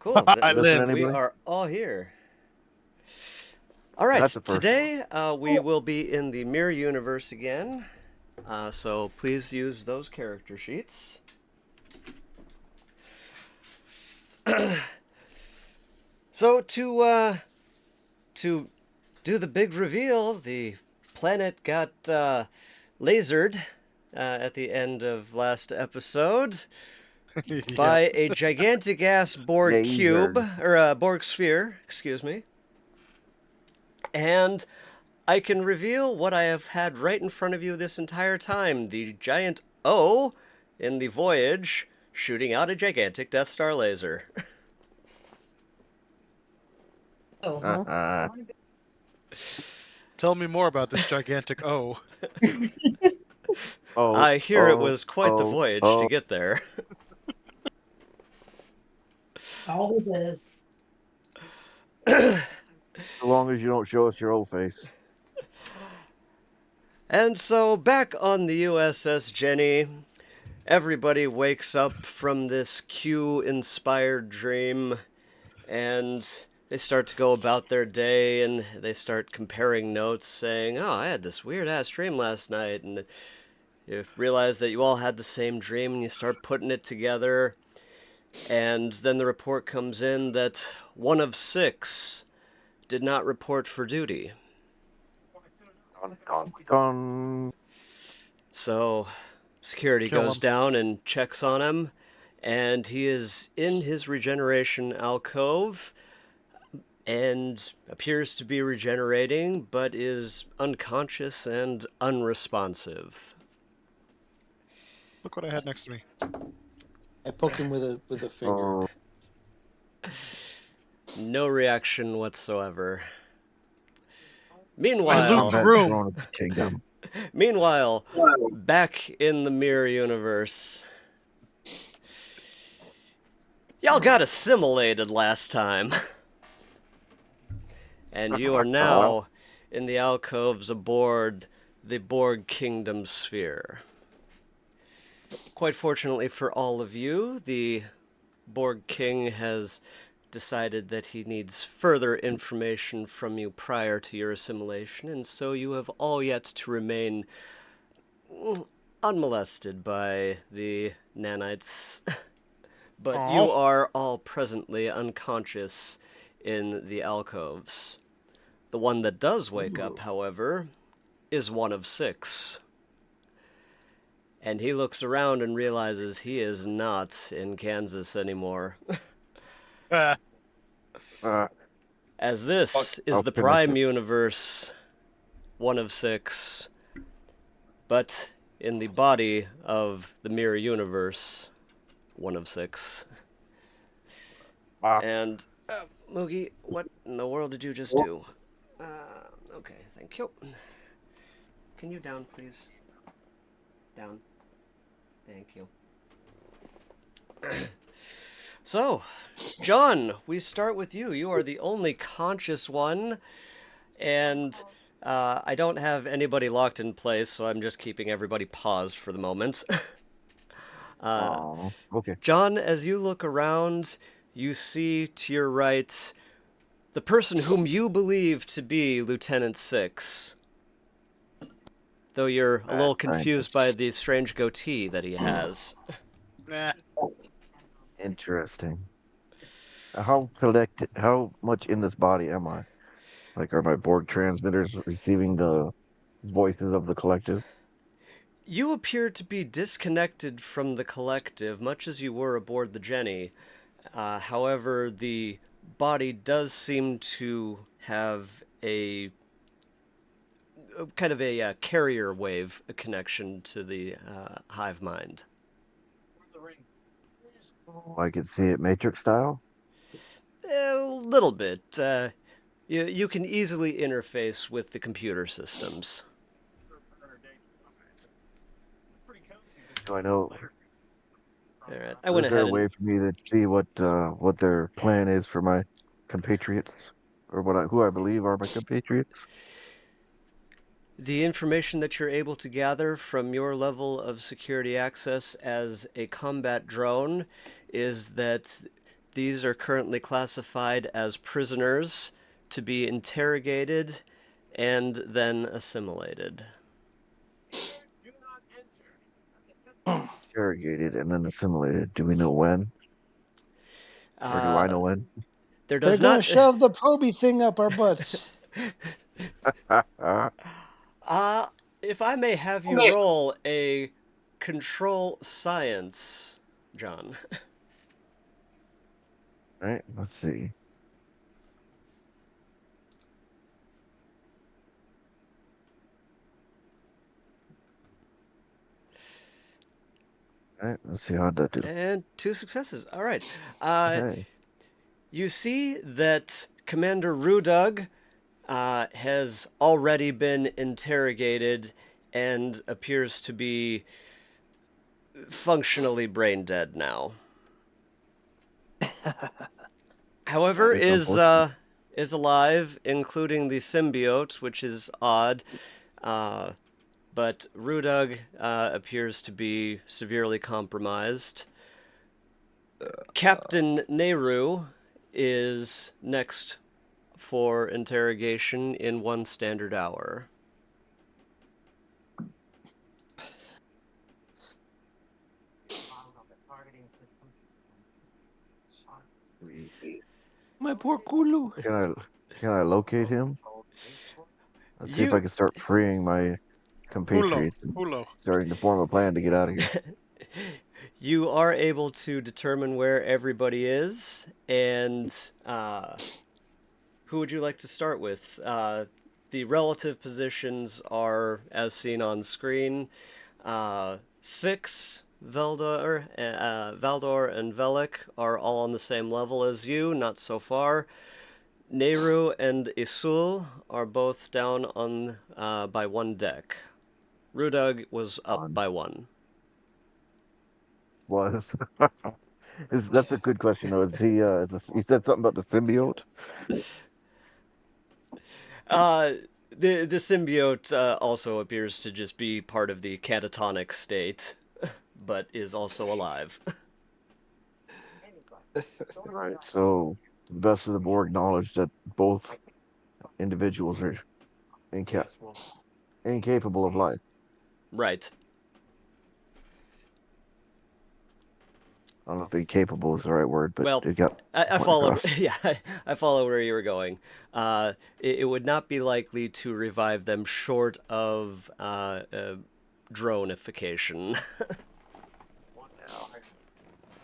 Cool. Lynn, We anybody? are all here. All right, That's the first. today we will be in the mirror universe again. So please use those character sheets. So to do the big reveal, the planet got lasered at the end of last episode by a gigantic ass Borg cube, or a Borg sphere, excuse me. And I can reveal what I have had right in front of you this entire time, the giant O in the Voyage shooting out a gigantic Death Star laser. tell me more about this gigantic O. I hear it was quite the voyage to get there. All it is. As long as you don't show us your old face. And so, back on the USS Jenny, everybody wakes up from this Q-inspired dream, and they start to go about their day, and they start comparing notes, saying, oh, I had this weird-ass dream last night, and you realize that you all had the same dream, and you start putting it together, and then the report comes in that 1 of 6 did not report for duty. So, security goes down and checks on him, and he is in his regeneration alcove and appears to be regenerating, but is unconscious and unresponsive. Look what I had next to me. I poke him with a finger. No reaction whatsoever. I Meanwhile, loot the room. Kingdom. Meanwhile, back in the mirror universe, y'all got assimilated last time. And you are now in the alcoves aboard the Borg Kingdom sphere. Quite fortunately for all of you, the Borg King has decided that he needs further information from you prior to your assimilation, and so you have all yet to remain unmolested by the nanites. But you are all presently unconscious in the alcoves. The one that does wake up, however, is 1 of 6. And he looks around and realizes he is not in Kansas anymore. As this is the Prime Universe, 1 of 6, but in the body of the Mirror Universe, 1 of 6. And, Moogie, what in the world did you just do? Okay, thank you. Can you down, please? Down. Thank you. So, John, we start with you. You are the only conscious one, and I don't have anybody locked in place, so I'm just keeping everybody paused for the moment. Okay. John, as you look around, you see to your right the person whom you believe to be Lieutenant 6. Though you're a little confused by the strange goatee that he has. Interesting. How much in this body am I? Like, are my Borg transmitters receiving the voices of the collective? You appear to be disconnected from the collective, much as you were aboard the Jenny. However, the body does seem to have a kind of a carrier wave connection to the hive mind. I can see it Matrix style? A little bit. You can easily interface with the computer systems. Do I know? All right. I went Is there ahead a way for me to see what their plan is for my compatriots, or who I believe are my compatriots? The information that you're able to gather from your level of security access as a combat drone is that these are currently classified as prisoners to be interrogated and then assimilated. Interrogated and then assimilated. Do we know when? Or do I know when? There They're does gonna not. shove the proby thing up our butts. If I may have you roll a control science, John. All right, let's see. All right, let's see how'd that do. And 2 successes. All right. Okay. You see that Commander Rudug has already been interrogated and appears to be functionally brain dead now. However, That's unfortunate. is alive, including the symbiote, which is odd. But Rudug appears to be severely compromised. Captain Nehru is next for interrogation in 1 standard hour. My poor Kulu. Can I locate him? Let's see if I You can start freeing my compatriots and Hulo. starting to form a plan to get out of here. you are able to determine where everybody is, and who would you like to start with? The relative positions are as seen on screen. 6, Valdor and Velik are all on the same level as you, not so far. Nehru and Isul are both down on by 1 deck. Rudug was up by 1. Was that's a good question though. Is he? He said something about the symbiote. The symbiote also appears to just be part of the catatonic state, but is also alive. Right. So, to the best of the Borg knowledge, that both individuals are incapable of life. Right. I don't know if incapable is the right word, but Well, they got I point follow. across. Yeah, I follow where you were going. It would not be likely to revive them short of dronification.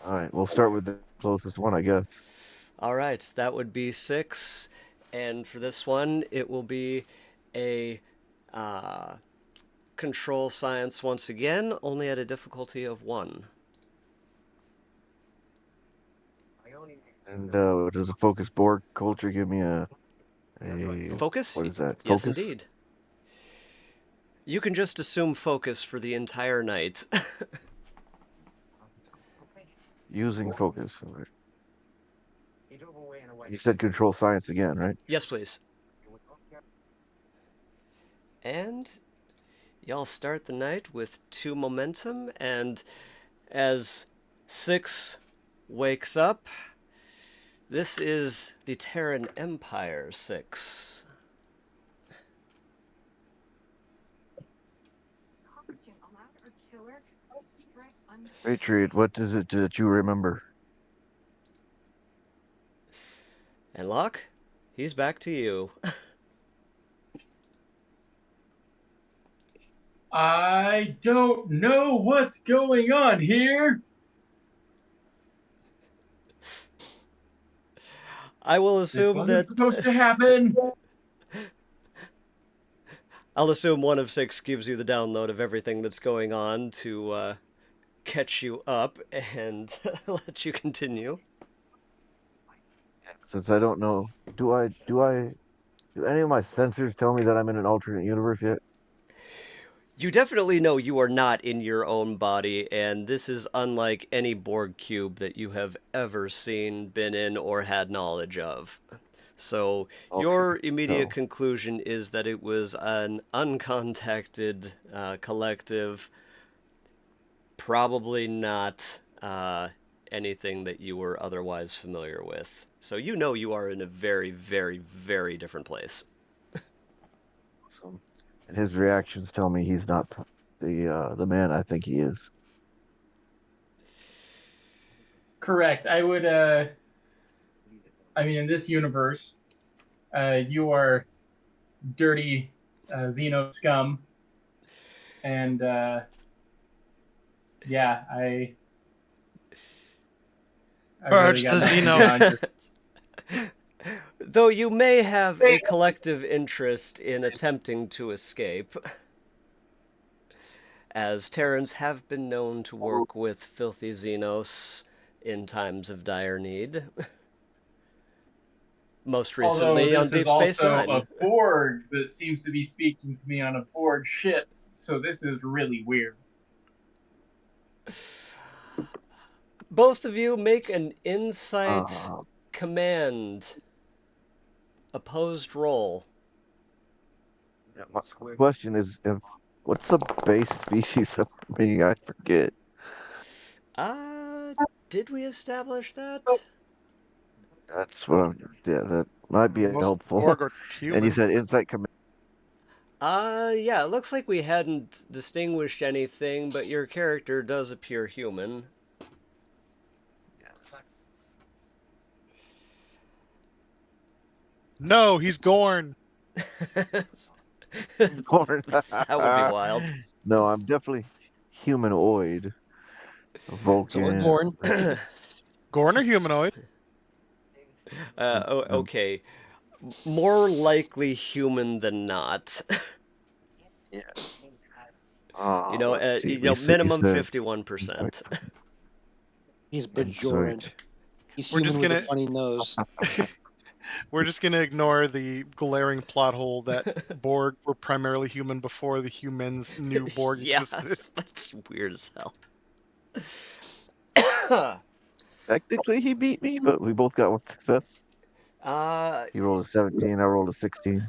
All right, we'll start with the closest one, I guess. All right, that would be 6, and for this one, it will be a control science once again, only at a difficulty of 1. And does the focus Borg culture give me a Focus? what is that? Yes, Focus? indeed. You can just assume focus for the entire night. Using focus. You said control science again, right? Yes, please. And y'all start the night with 2 momentum, and as 6 wakes up, this is the Terran Empire 6. Patriot, what is it that you remember? And Locke, he's back to you. I don't know what's going on here. I will This assume wasn't that supposed to happen. I'll assume 1 of 6 gives you the download of everything that's going on to catch you up and let you continue. Since I don't know, do any of my sensors tell me that I'm in an alternate universe yet? You definitely know you are not in your own body, and this is unlike any Borg cube that you have ever seen, been in, or had knowledge of. So your Okay, immediate so conclusion is that it was an uncontacted collective, probably not anything that you were otherwise familiar with. So you know you are in a very, very, very different place. So, and his reactions tell me he's not the man I think he is. Correct. I would. I mean, in this universe, you are dirty Xeno scum, and yeah, I really Purge got the nothing Xenos. beyond just Though you may have a collective interest in attempting to escape, as Terrans have been known to work with filthy Xenos in times of dire need. Most Although recently on this is Deep Space also Nine. a Borg that seems to be speaking to me on a Borg ship, so this is really weird. Both of you make an insight Uh, command opposed roll. my question is, what's the base species of being? I forget. Uh, did we establish that? That's what I'm. Yeah, that might be Most helpful. Borg are And you human. said insight command. Yeah, it looks like we hadn't distinguished anything, but your character does appear human. No, he's Gorn. Corn. That would be wild. No, I'm definitely humanoid. A So we're Vulcan. Gorn. Gorn are humanoid. Okay. More likely human than not. Yeah. Let's see. You Minimum said 51%. He's Bajoran. insight. He's We're human just with a gonna- funny nose. We're just gonna ignore the glaring plot hole that Borg were primarily human before the humans knew Borg existed. Yes, that's weird as hell. Technically, he beat me, but we both got one success. Uh, He rolled a 17. I rolled a 16.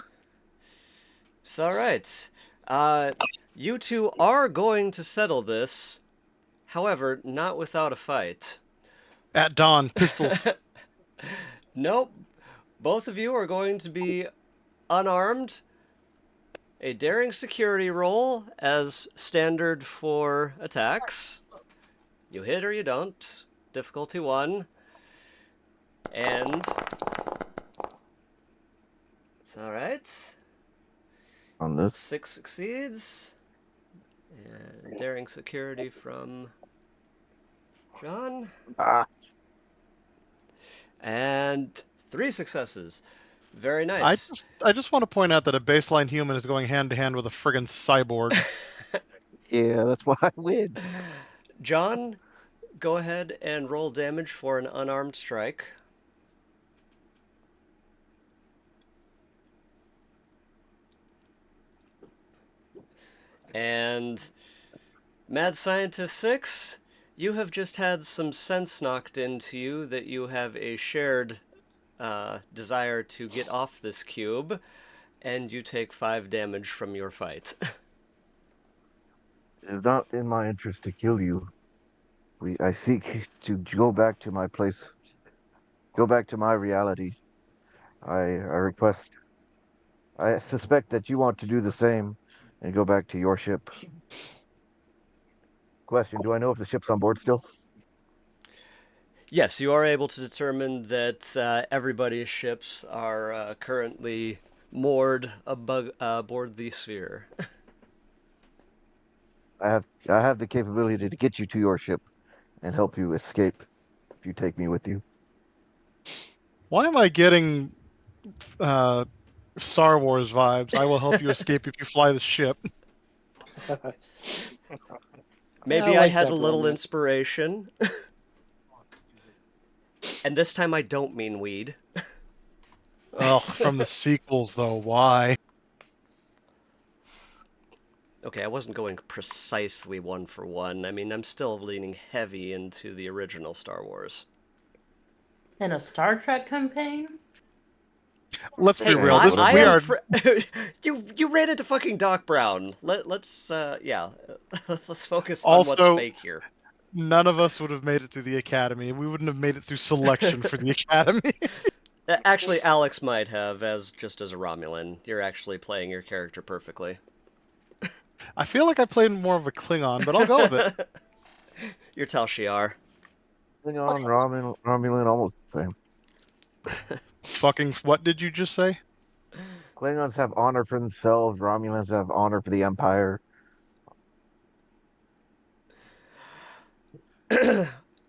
it's alright. You two are going to settle this. However, not without a fight. At dawn, pistols. Nope. Both of you are going to be unarmed. A daring security roll as standard for attacks. You hit or you don't. Difficulty 1. And it's alright. On this. 6 succeeds. And daring security from John. Ah, And 3 successes. Very nice. I just want to point out that a baseline human is going hand to hand with a friggin' cyborg. yeah, that's why I win. John, go ahead and roll damage for an unarmed strike. And Mad Scientist 6, you have just had some sense knocked into you that you have a shared desire to get off this cube, and you take 5 damage from your fight. It is not in my interest to kill you. I seek to go back to my place, go back to my reality. I suspect that you want to do the same and go back to your ship. Question, do I know if the ship's on board still? Yes, you are able to determine that everybody's ships are currently moored aboard the sphere. I have the capability to get you to your ship and help you escape if you take me with you. Why am I getting Star Wars vibes? I will help you escape if you fly the ship. Maybe I I like had that a little romance. inspiration. And this time I don't mean weed. Ugh, from the sequels though, why? Okay, I wasn't going precisely 1 for 1. I mean, I'm still leaning heavy into the original Star Wars. In a Star Trek campaign? Let's be Hey, real. I- This, I we am are you ran into fucking Doc Brown. Let's focus on what's Also- fake here. None of us would have made it through the academy. We wouldn't have made it through selection for the academy. Actually, Alex might have, just as a Romulan. You're actually playing your character perfectly. I feel like I played more of a Klingon, but I'll go with it. You're Tal Shiar. Klingon, Romulan, almost the same. Fucking what did you just say? Klingons have honor for themselves. Romulans have honor for the Empire.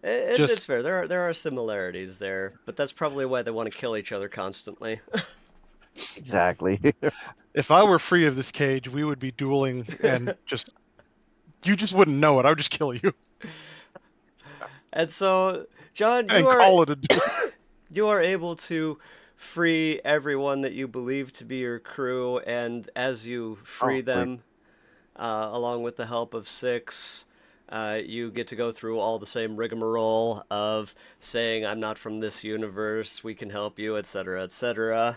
It's fair. There are similarities there, but that's probably why they want to kill each other constantly. Exactly. If I were free of this cage, we would be dueling and you just wouldn't know it. I would just kill you. And so, John, And call it a duel. you are able to free everyone that you believe to be your crew, and as you free them, along with the help of 6, you get to go through all the same rigmarole of saying, I'm not from this universe, we can help you, etc., etc.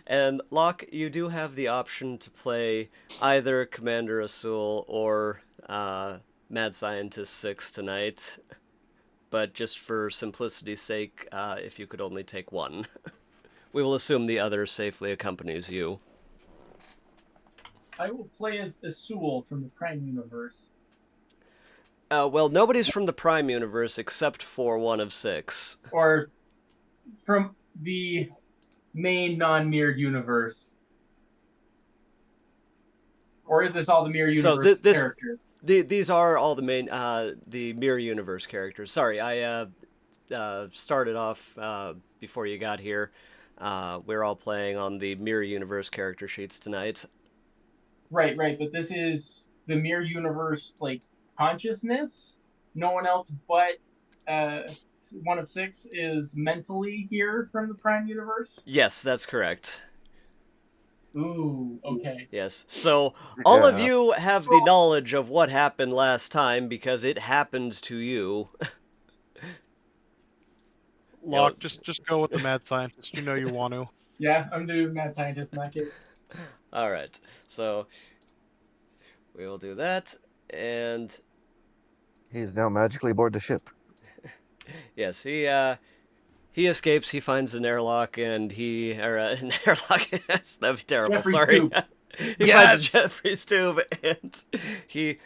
And, Locke, you do have the option to play either Commander Asul or Mad Scientist 6 tonight, but just for simplicity's sake, if you could only take one. We will assume the other safely accompanies you. I will play as Asul from the Prime Universe. Well, nobody's from the Prime Universe except for one of 6. Or from the main non-mirrored universe. Or is this all the mirror universe characters? These are all the main, the Mirror Universe characters. Sorry, I started off before you got here. We're all playing on the Mirror Universe character sheets tonight. Right, but this is the Mirror Universe, like, consciousness? No one else but one of 6 is mentally here from the Prime Universe? Yes, that's correct. Ooh, okay. Yes, so all of you have the knowledge of what happened last time because it happened to you. Locke, just go with the mad scientist. You know you want to. Yeah, I'm doing Mad Scientist in that case. Alright, so we will do that, and He's now magically aboard the ship. yes, he escapes, he finds an airlock, and an airlock, that'd be terrible, Jeffrey's sorry. tube. He finds a Jeffrey's tube, and he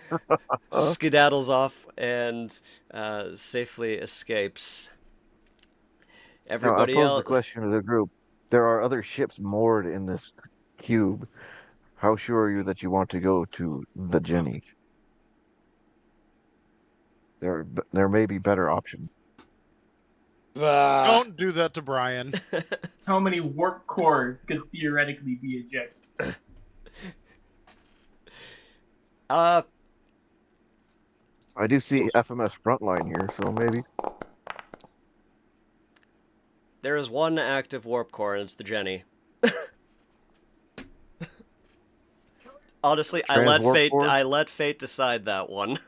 skedaddles off and safely escapes. Everybody now, I pose else... the question to the group. There are other ships moored in this cube. How sure are you that you want to go to the Jenny? There may be better options. Don't do that to Brian. How many warp cores could theoretically be ejected? I do see FMS Frontline here, so maybe. There is one active warp core, and it's the Jenny. Honestly, I let fate decide that one.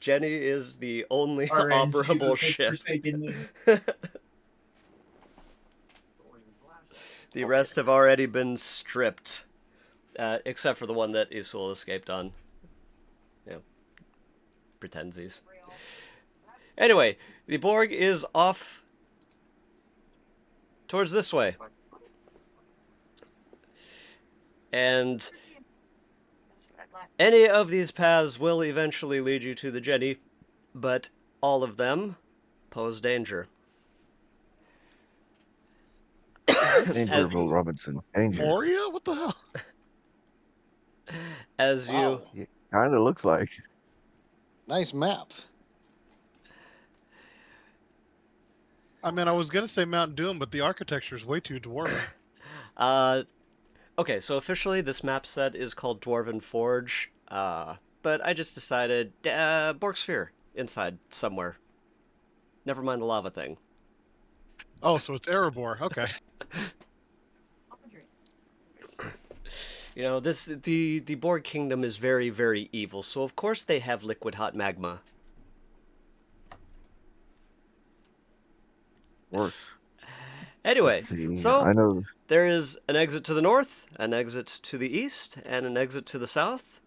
Jenny is the only operable ship. The rest have already been stripped, except for the one that Isul escaped on. Yeah, pretendsies. Anyway, the Borg is off towards this way. And any of these paths will eventually lead you to the Jenny, but all of them pose danger. Danger, Will Robinson. Danger. Moria? What the hell? As you... It kind of looks like. Nice map. I mean, I was going to say Mount Doom, but the architecture is way too dwarven. Okay, so officially this map set is called Dwarven Forge, but I just decided, Borg Sphere, inside, somewhere. Never mind the lava thing. Oh, so it's Erebor, okay. You know, the Borg Kingdom is very, very evil, so of course they have liquid hot magma. Worse. Anyway, so I know. there is an exit to the north, an exit to the east, and an exit to the south.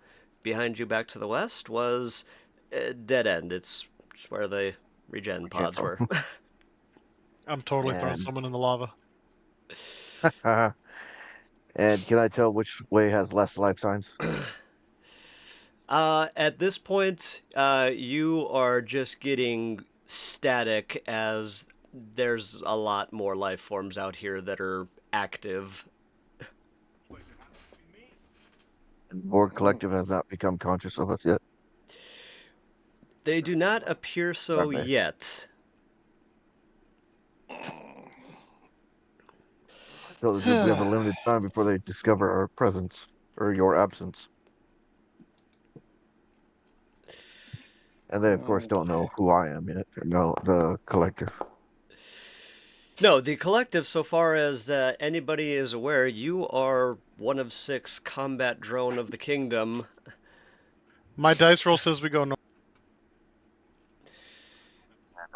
behind you back to the west was a dead end. It's where the regen pods were. I'm totally throwing And- someone in the lava. And can I tell which way has less life signs? At this point, you are just getting static as there's a lot more life forms out here that are active. And Borg Collective has not become conscious of us yet. They do not appear so Okay. yet. So we have a limited time before they discover our presence or your absence. And they, of course, don't know who I am yet. No, the collective. No, the collective, so far as anybody is aware, you are one of 6 combat drone of the kingdom. My dice roll says we go north.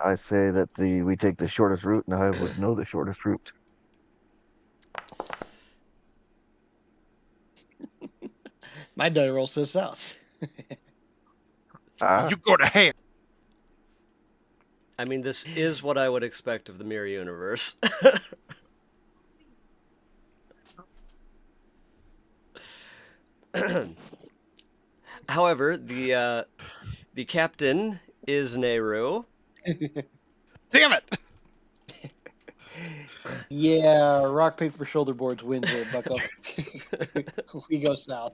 I say that we take the shortest route, and I would know the shortest route. My die roll says south. Ah, You go to ham. I mean, this is what I would expect of the mirror universe. However, the captain is Nehru. Damn it! Yeah, rock, paper, shoulder boards wins there, bucko. We go south.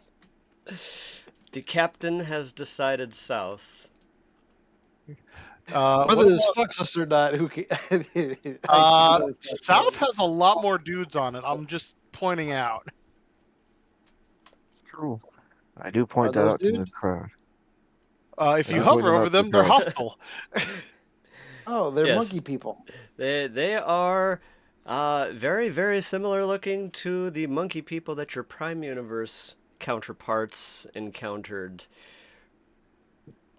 The captain has decided south. Whether What this about- fucks us or not, who can... South has a lot more dudes on it. I'm just pointing out. it's true. I do point Are that those out to the dudes? crowd. If you Yeah. hover Pointing over out them, the they're crowd. hostile. Oh, they're Yes. monkey people. They are very, very similar looking to the monkey people that your Prime Universe counterparts encountered.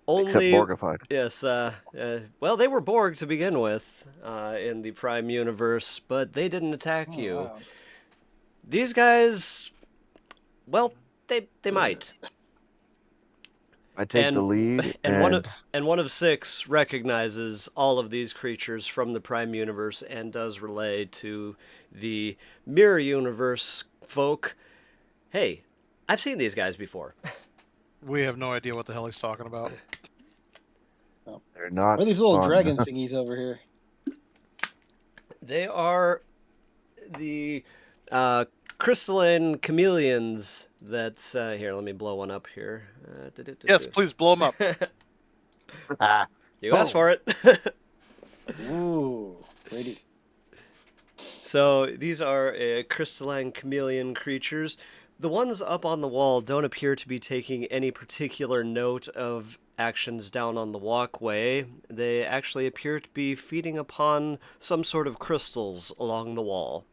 Except Only, Borgified. yes, well, they were Borg to begin with in the Prime Universe, but they didn't attack Oh, you. wow. These guys, well, they might. I take the And- lead, and and one of 6 recognizes all of these creatures from the Prime Universe and does relay to the Mirror Universe folk, hey, I've seen these guys before. We have no idea what the hell he's talking about. they're not What are these little fun. dragon thingies over here? They are the crystalline chameleons that's... here, let me blow one up here. Yes, please blow him up. Ah, You asked for it. Ooh, pretty. So these are crystalline chameleon creatures. The ones up on the wall don't appear to be taking any particular note of actions down on the walkway. They actually appear to be feeding upon some sort of crystals along the wall.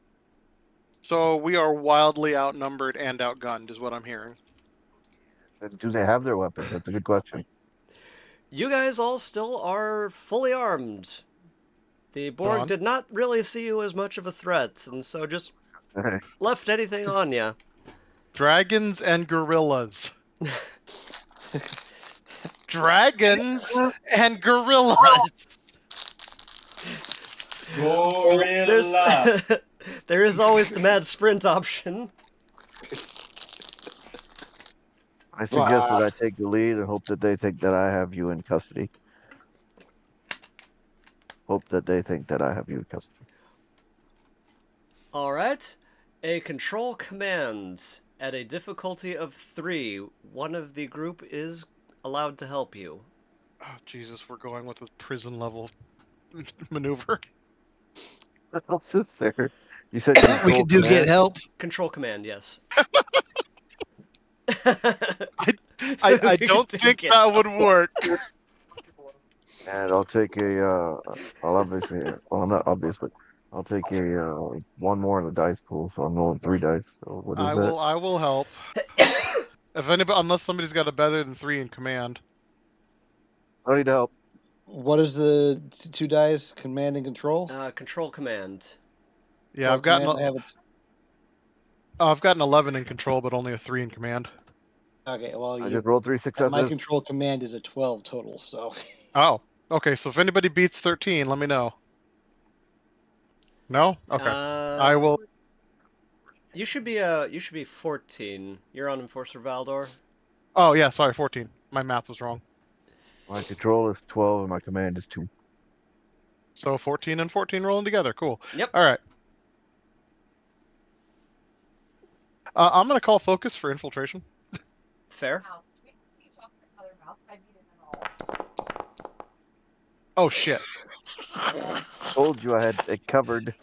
So we are wildly outnumbered and outgunned, is what I'm hearing. do they have their weapons? That's a good question. You guys all still are fully armed. The Borg on. did not really see you as much of a threat, and so just left anything on you. Dragons and gorillas. Dragons and gorillas. Go-ril-las. There is always the mad sprint option. I suggest that I take the lead and hope that they think that I have you in custody. Hope that they think that I have you in custody. All right. A control command at a difficulty of 3. One of the group is allowed to help you. Oh, Jesus, we're going with a prison level maneuver. What else is there? You said We control can do get command? help. Control command, yes. I don't think that would work. And I'll take I'll obviously, well, I'm not obvious, but I'll take one more in the dice pool, so I'm rolling 3 dice. So what is I will help. If anybody, unless somebody's got a better than 3 in command. I need help. What is the 2 dice? Command and control? Control command. Yeah, Control I've got an 11 in control, but only a 3 in command. Okay, well, I just rolled 3 my successes. control command is a 12 total, so. Oh, okay. So if anybody beats 13, let me know. No? Okay. I will. You should be 14. You're on Enforcer Valdor. Oh, yeah, sorry, 14. My math was wrong. My control is 12 and my command is 2. So 14 and 14 rolling together. Cool. Yep. All right. I'm going to call focus for infiltration. Fair. Oh, shit. Told you I had it covered.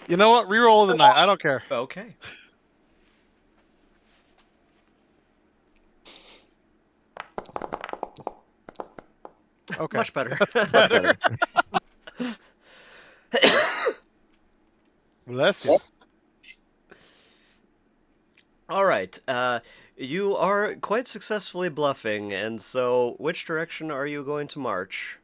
You know what? Reroll of the night. I don't care. Okay. Okay. Much better. Better. Bless you. All right. You are quite successfully bluffing, and so which direction are you going to march?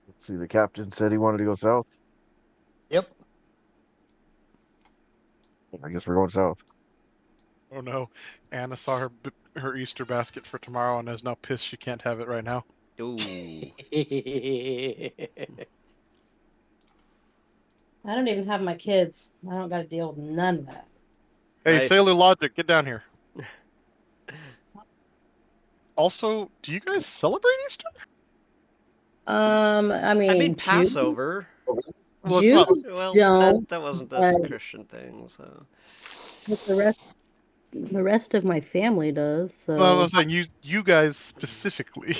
Let's see, the captain said he wanted to go south. Yep. I guess we're going south. Oh, no. Anna saw her Easter basket for tomorrow and is now pissed she can't have it right now. Ooh. I don't even have my kids. I don't got to deal with none of that. Hey, Nice. Sailor Logic, get down here. Also, do you guys celebrate Easter? I mean, Jews, Passover. Well, it's Jews not. Well, don't. that wasn't a but- Christian thing, so. But the rest of my family does. So No, I'm saying you guys specifically.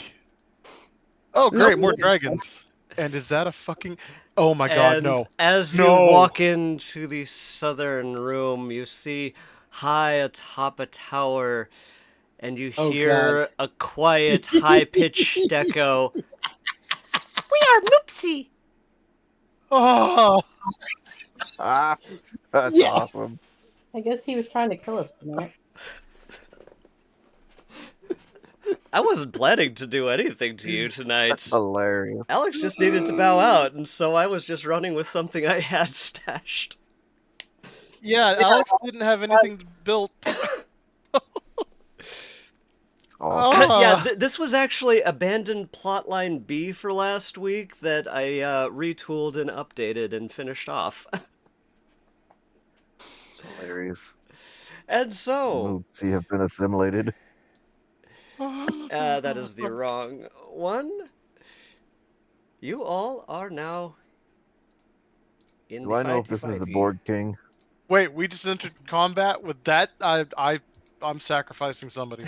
Oh, No. great, more dragons. And is that a fucking... Oh my god, And no. as No. you walk into the southern room, you see high atop a tower, and you Oh, hear a quiet, high-pitched echo. We are Moopsy! Oh, Ah, that's Yeah. awesome. I guess he was trying to kill us tonight. I wasn't planning to do anything to you tonight. That's hilarious. Alex just needed to bow out, and so I was just running with something I had stashed. yeah, Alex didn't have anything built. Awesome. Yeah, this was actually abandoned plotline B for last week that I retooled and updated and finished off. Hilarious. And so, Moopsy have been assimilated. that is the wrong one. You all are now in Do the I know if fighty this is the fighty. Borg King? Wait, we just entered combat with that? I'm sacrificing somebody.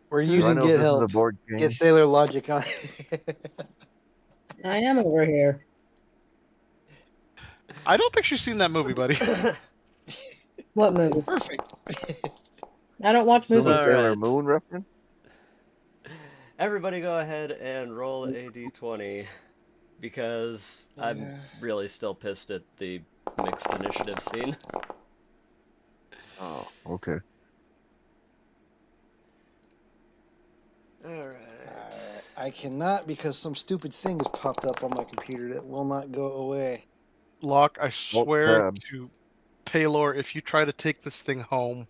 We're Do I using know if Get this is the Help. Borg King? Get Sailor Logic on. I am over here. I don't think she's seen that movie, buddy. What movie? Perfect. I don't watch Is this movies. a Sailor Alright. Moon reference? Everybody go ahead and roll a d20, because I'm Yeah. really still pissed at the mixed initiative scene. Oh, okay. Alright. I cannot because some stupid thing has popped up on my computer that will not go away. Locke, I swear tab. to Paylor, if you try to take this thing home.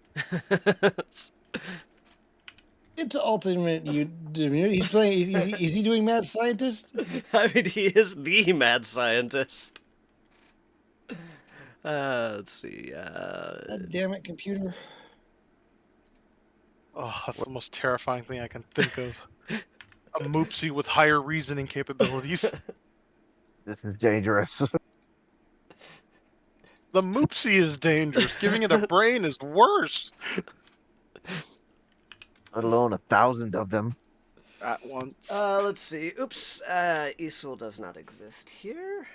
It's ultimate. He's playing. Is he doing Mad Scientist? I mean, he is the mad scientist. Let's see. God damn it, computer. Oh, that's the most terrifying thing I can think of. A Moopsy with higher reasoning capabilities. This is dangerous. The Moopsy is dangerous. Giving it a brain is worse. Let alone 1,000 of them. At once. let's see. Oops. Easel does not exist here.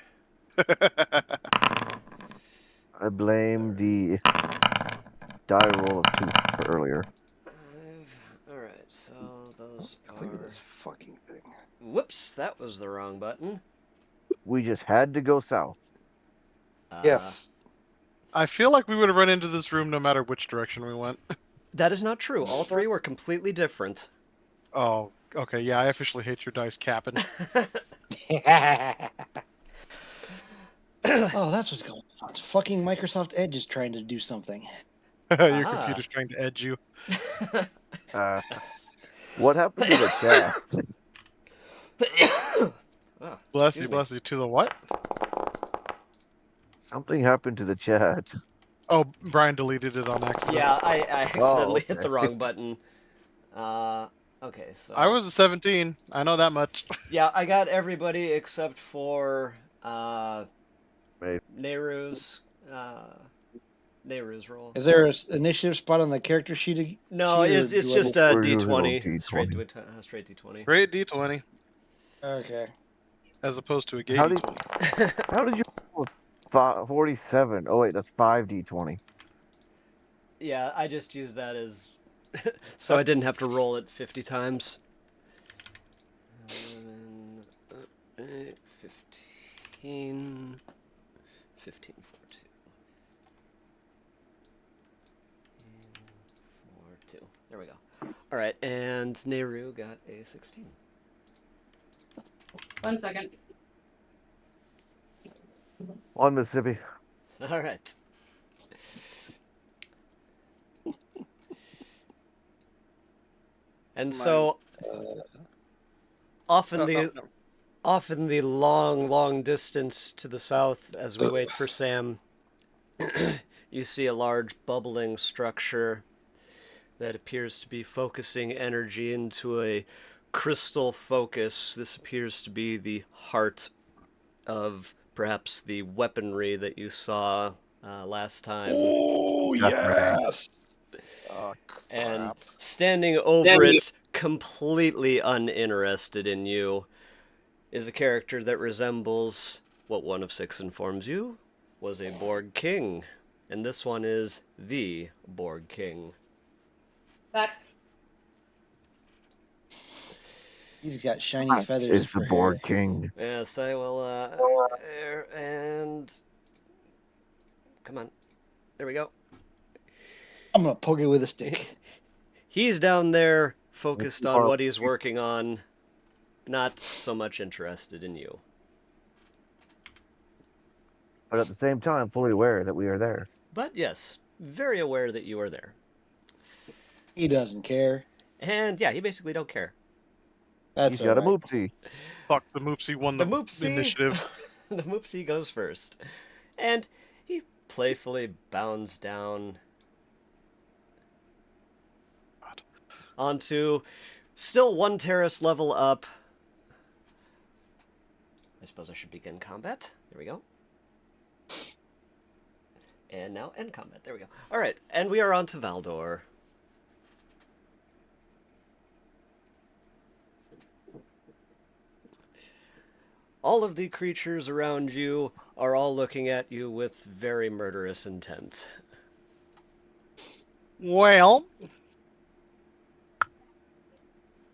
I blame the die roll of 2 for earlier. Alright, so those Look at are... this fucking thing. Whoops, that was the wrong button. We just had to go south. Yes. I feel like we would have run into this room no matter which direction we went. That is not true. All three were completely different. Oh, okay. Yeah, I officially hate your dice capping. Oh, that's what's going on. It's fucking Microsoft Edge is trying to do something. Your Ah. computer's trying to edge you. What happened to the chat? Oh, Bless excuse you, me. bless you. To the what? Something happened to the chat. Oh, Brian deleted it on accident. Yeah, I accidentally hit okay. the wrong button. Okay, so I was a 17. I know that much. yeah, I got everybody except for Wait, Nehru's Nehru's roll. Is there an initiative spot on the character sheet? No, here, it's or do I just need- a Or usual D20, straight D20. straight D20. Great D20, Okay. as opposed to a gay How did D20. how did you roll 47? Oh wait, that's 5d20. Yeah, I just used that as so I didn't have to roll it 50 times. 8, 15, 15, 4, 2. There we go. All right, and Nehru got a 16. 1 second. On Mississippi. All right. And so, off in the long distance to the south, as we wait for Sam, you see a large bubbling structure that appears to be focusing energy into a crystal focus. This appears to be the heart of perhaps the weaponry that you saw last time. Oh, That's right. yes! Oh, And crap. standing over it, completely uninterested in you, is a character that resembles what one of 6 informs you was a Borg king. And this one is the Borg king. Back. He's got shiny feathers. It's the for Borg hair. King. Yes, I will, and... Come on. There we go. I'm gonna poke it with a stick. He's down there, focused on what he's working on, not so much interested in you. But at the same time, fully aware that we are there. But yes, very aware that you are there. He doesn't care. And yeah, he basically don't care. That's He's got a alright. Moopsy. Fuck, the Moopsy won The the Moopsy, initiative. the Moopsy goes first. And he playfully bounds down onto still 1 terrace level up. I suppose I should begin combat. There we go. And now end combat. There we go. All right, and we are on to Valdor. All of the creatures around you are all looking at you with very murderous intent. Well,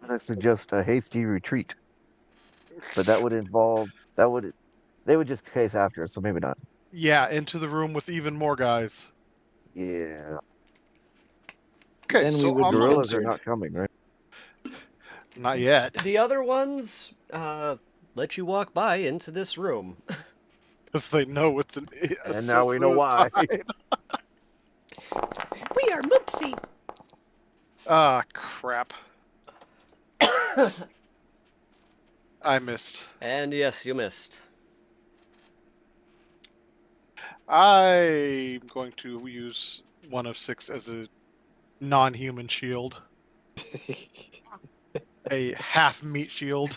I suggest a hasty retreat. But that would involve they would just chase after us, so maybe not. yeah, into the room with even more guys. Yeah. Okay, Then we so would be Gorillas are answered. not coming, right? not yet, The other ones let you walk by into this room. because they know it's an. And now we know why. We are Moopsy. Ah, crap. I missed. And yes, you missed. I'm going to use 1 of 6 as a non-human shield. A half meat shield.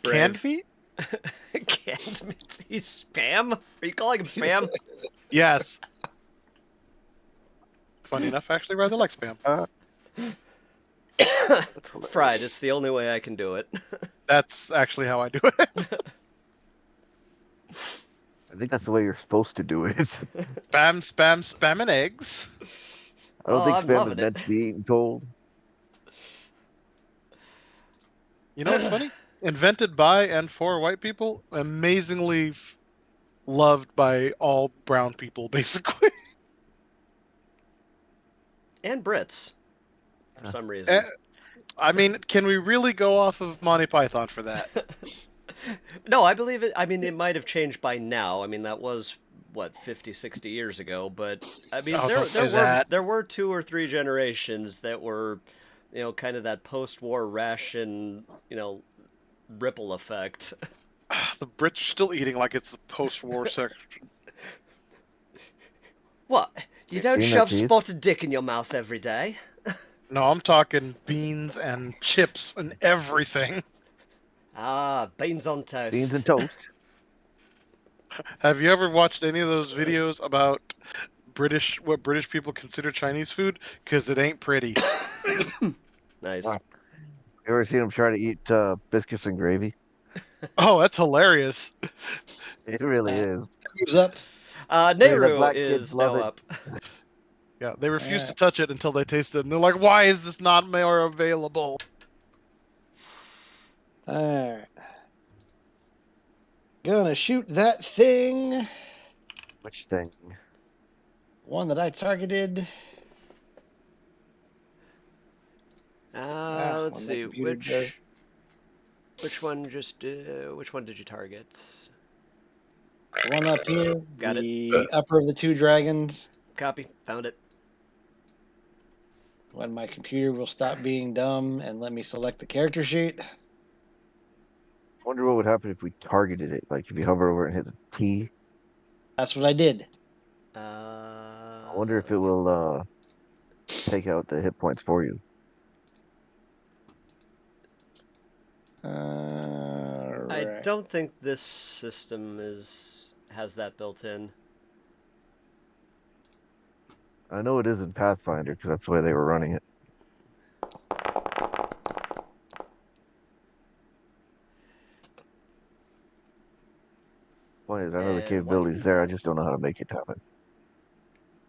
Canned Brave. meat? Canned meat. He's spam? Are you calling him spam? Yes. Funny enough, I actually rather like spam. Fried. It's the only way I can do it. That's actually how I do it. I think that's the way you're supposed to do it. Spam, spam, spam and eggs. I don't Oh, think I'm spam is loving meant it. to be eaten cold. You know what's funny? Invented by and for white people, amazingly loved by all brown people, basically. And Brits. For some reason. I mean, can we really go off of Monty Python for that? No, I believe it. I mean, it might have changed by now. I mean, that was what 50, 60 years ago. But I mean, Oh, don't say there that. were 2 or 3 generations that were, kind of that post-war ration, ripple effect. The Brits are still eating like it's the post-war section. What? You don't Seen that shove cheese? spotted dick in your mouth every day. No, I'm talking beans and chips and everything. Ah, beans on toast. Beans and toast. Have you ever watched any of those videos about what British people consider Chinese food? Because it ain't pretty. Nice. You ever seen them try to eat biscuits and gravy? Oh, that's hilarious. It really is. Who's up? The Nehru black kids is love now it. up. Yeah, they refuse to Alright. touch it until they taste it, and they're like, "Why is this not more available?" Alright. Gonna shoot that thing. Which thing? One that I targeted. Let's when my see computer does. which one which one did you target? The one up here. Got it. The upper of the 2 dragons. Copy. Found it. When my computer will stop being dumb and let me select the character sheet. Wonder what would happen if we targeted it. Like if you hover over it and hit the T. That's what I did. I wonder if it will take out the hit points for you. I Right. don't think this system has that built in. I know it is in Pathfinder because that's the way they were running it. Point is, I know the And capability's there. I just don't know how to make it happen.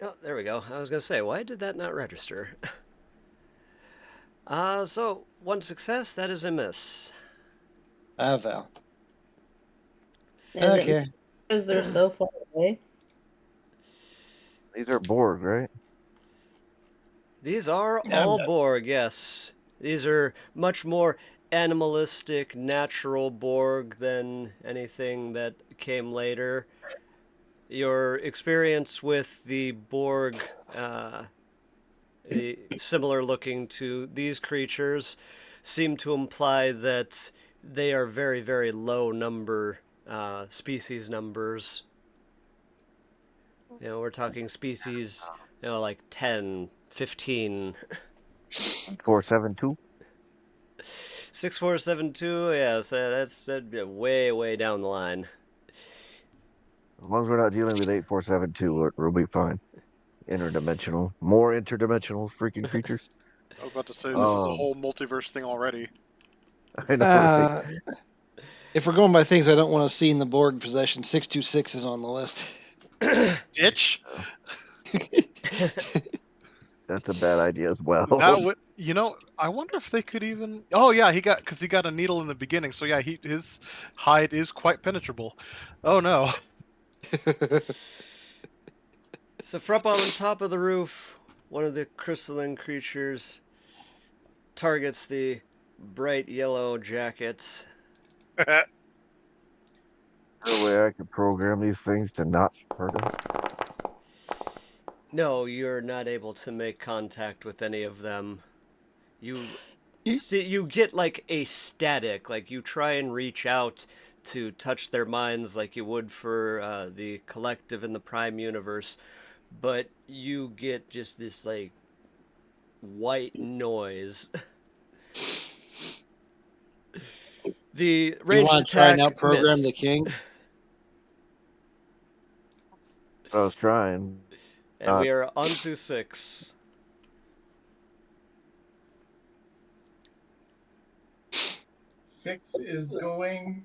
Oh, there we go. I was gonna say, why did that not register? So 1 success. That is a miss. Val. Is Okay. it because they're so far away? These are Borg, right? These are Yeah, all but- Borg, yes. These are much more animalistic, natural Borg than anything that came later. Your experience with the Borg, similar looking to these creatures, seem to imply that they are very, very low number species numbers. We're talking species, like 10, 15. 472. 6472, yes, that'd be way, way down the line. As long as we're not dealing with 8472, we'll be fine. Interdimensional. More interdimensional freaking creatures. I was about to say this is a Um, whole multiverse thing already. I know, right? If we're going by things I don't want to see in the Borg possession, 626 is on the list. Ditch. That's a bad idea as well. That would, I wonder if they could even. Oh yeah, he got a needle in the beginning, so yeah, his hide is quite penetrable. Oh no. So, for up on the top of the roof, one of the crystalline creatures targets the bright yellow jackets. No way I could program these things to not hurt them. No, you're not able to make contact with any of them. You get like a static, like you try and reach out to touch their minds like you would for the collective in the Prime universe, but you get just this like white noise. The You ranged want to try attack and outprogram missed. the king? I was trying. And we are on to 6. Six is going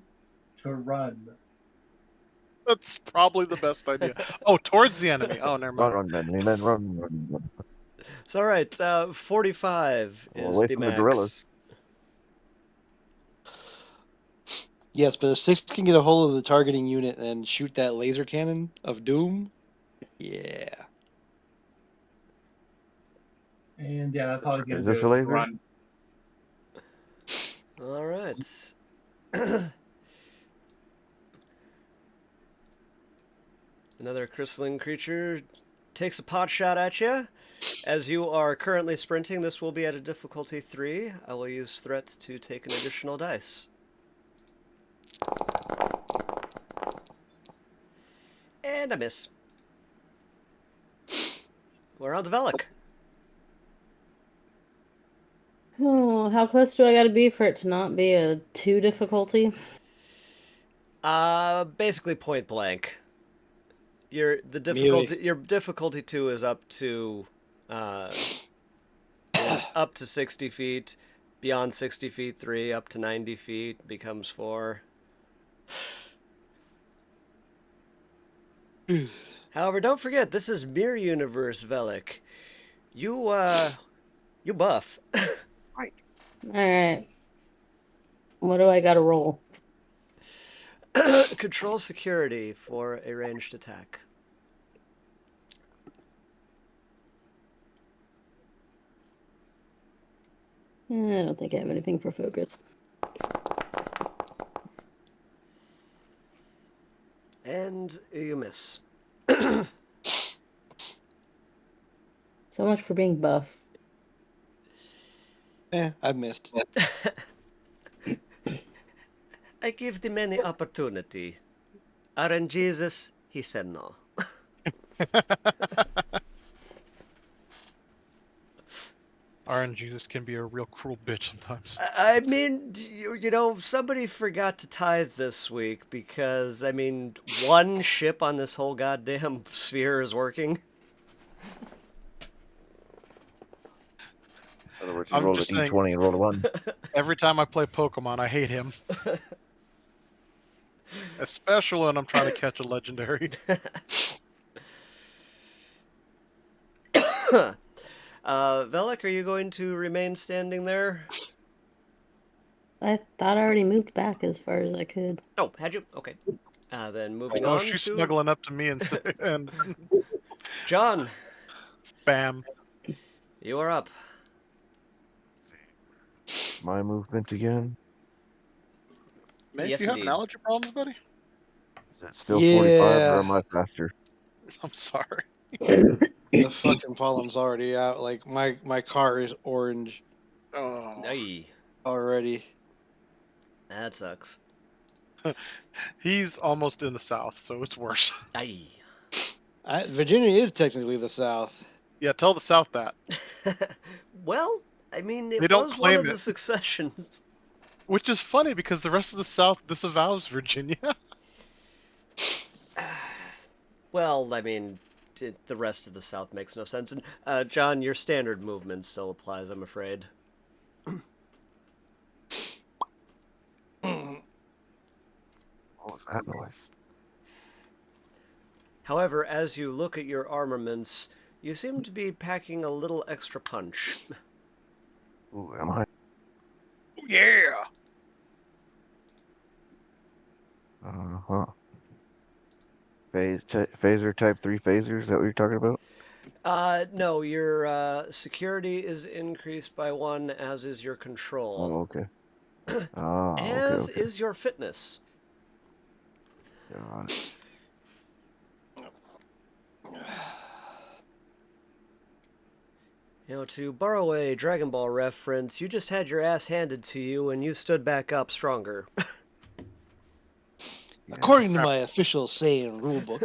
to run. That's probably the best idea. Oh, towards the enemy. Oh, never mind. Run, men, men, run. It's all right. 45 Well, is away the from the max. gorillas. Yes, but if 6 can get a hold of the targeting unit and shoot that laser cannon of doom, yeah. And yeah, that's all he's going Is to this do a is just laser? run. All right. Another crystalline creature takes a pot shot at you. As you are currently sprinting, this will be at a difficulty 3. I will use threat to take an additional dice. And I miss. We're on to Velik. Oh, how close do I gotta be for it to not be a 2 difficulty? Basically point blank. Your Melee. difficulty 2 is up to uh, 60 feet. Beyond 60 feet 3, up to 90 feet becomes 4. However, don't forget, this is Mirror Universe, Velik. You buff. Alright. What do I gotta roll? Control security for a ranged attack. I don't think I have anything for focus. And you miss. So much for being buff. I've missed. I give the many opportunity. Aren't Jesus? He said no. RNGesus can be a real cruel bitch sometimes. I mean, you know, somebody forgot to tithe this week because, I mean, one ship on this whole goddamn sphere is working. In other words, you I'm rolled a just saying- d20 and rolled a 1. Every time I play Pokemon, I hate him. Especially when I'm trying to catch a legendary. Velik, are you going to remain standing there? I thought I already moved back as far as I could. Oh, had you? Okay. Then moving Oh, on she's to snuggling up to me and John. spam. You are up. My movement again. Nate, Yes, do you have indeed. allergy problems, buddy? Is it still 45 or Yeah. am I faster? I'm sorry. The fucking pollen's already out. Like my car is orange Oh. Aye. already. That sucks. He's almost in the south, so it's worse. Aye. Virginia is technically the South. Yeah, tell the south that. Well, I mean, They it don't was one claim of the it. successions. Which is funny because the rest of the south disavows Virginia. Well, I mean, the rest of the South makes no sense. And John, your standard movement still applies, I'm afraid. What was that noise? However, as you look at your armaments, you seem to be packing a little extra punch. Ooh, am I? Yeah. Uh-huh. Phaser type 3 phasers, is that what you're talking about? No, your security is increased by 1, as is your Oh, control. okay. Ah, okay, As okay. is your fitness. Got it. You know, to borrow a Dragon Ball reference, you just had your ass handed to you and you stood back up stronger. Yeah. According to my official Saiyan rulebook.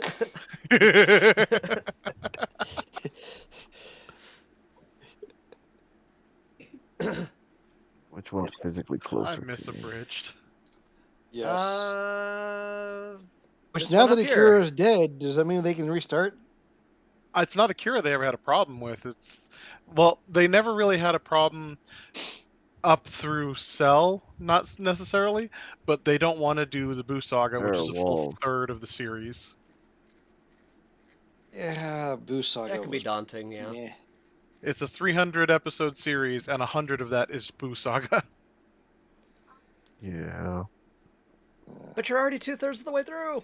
Which one's physically closer I to me? misabridged. Yes. This Which now one that up here. Akira is dead, does that mean they can restart? It's not Akira they ever had a problem with. They never really had a problem up through Cell, not necessarily, but they don't want to do the Boo Saga, There which are is a full walls. third of the series. Yeah, Boo Saga That can be was- daunting, yeah. yeah. It's a 300 episode series, and 100 of that is Boo Saga. Yeah. But you're already 2/3 of the way through.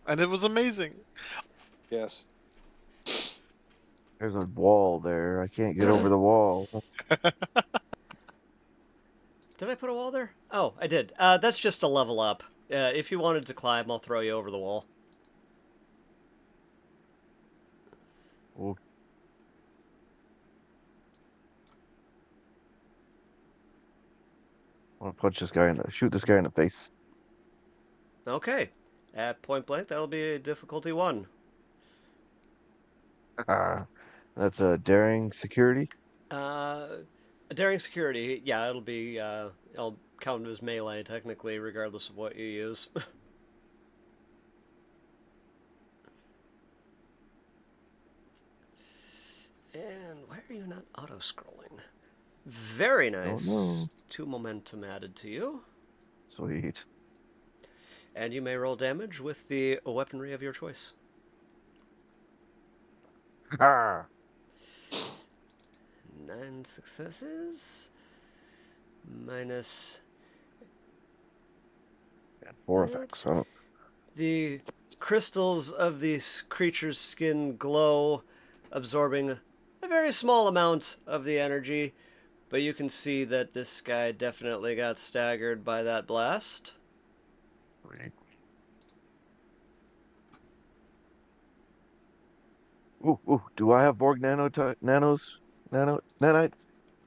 And it was amazing. Yes. There's a wall there. I can't get over the wall. Did I put a wall there? Oh, I did. That's just a level up. If you wanted to climb, I'll throw you over the wall. We'll I want to shoot this guy in the face. Okay. At point blank, that'll be a difficulty 1. That's a daring security. Daring security, yeah, it'll be, I'll count it as melee, technically, regardless of what you use. And why are you not auto-scrolling? Very nice. no. 2 momentum added to you. Sweet. And you may roll damage with the weaponry of your choice. Ah, 9 successes. Minus 4 effects. So the crystals of these creatures' skin glow, absorbing a very small amount of the energy, but you can see that this guy definitely got staggered by that blast. sweet. Ooh, do I have Borg nanites?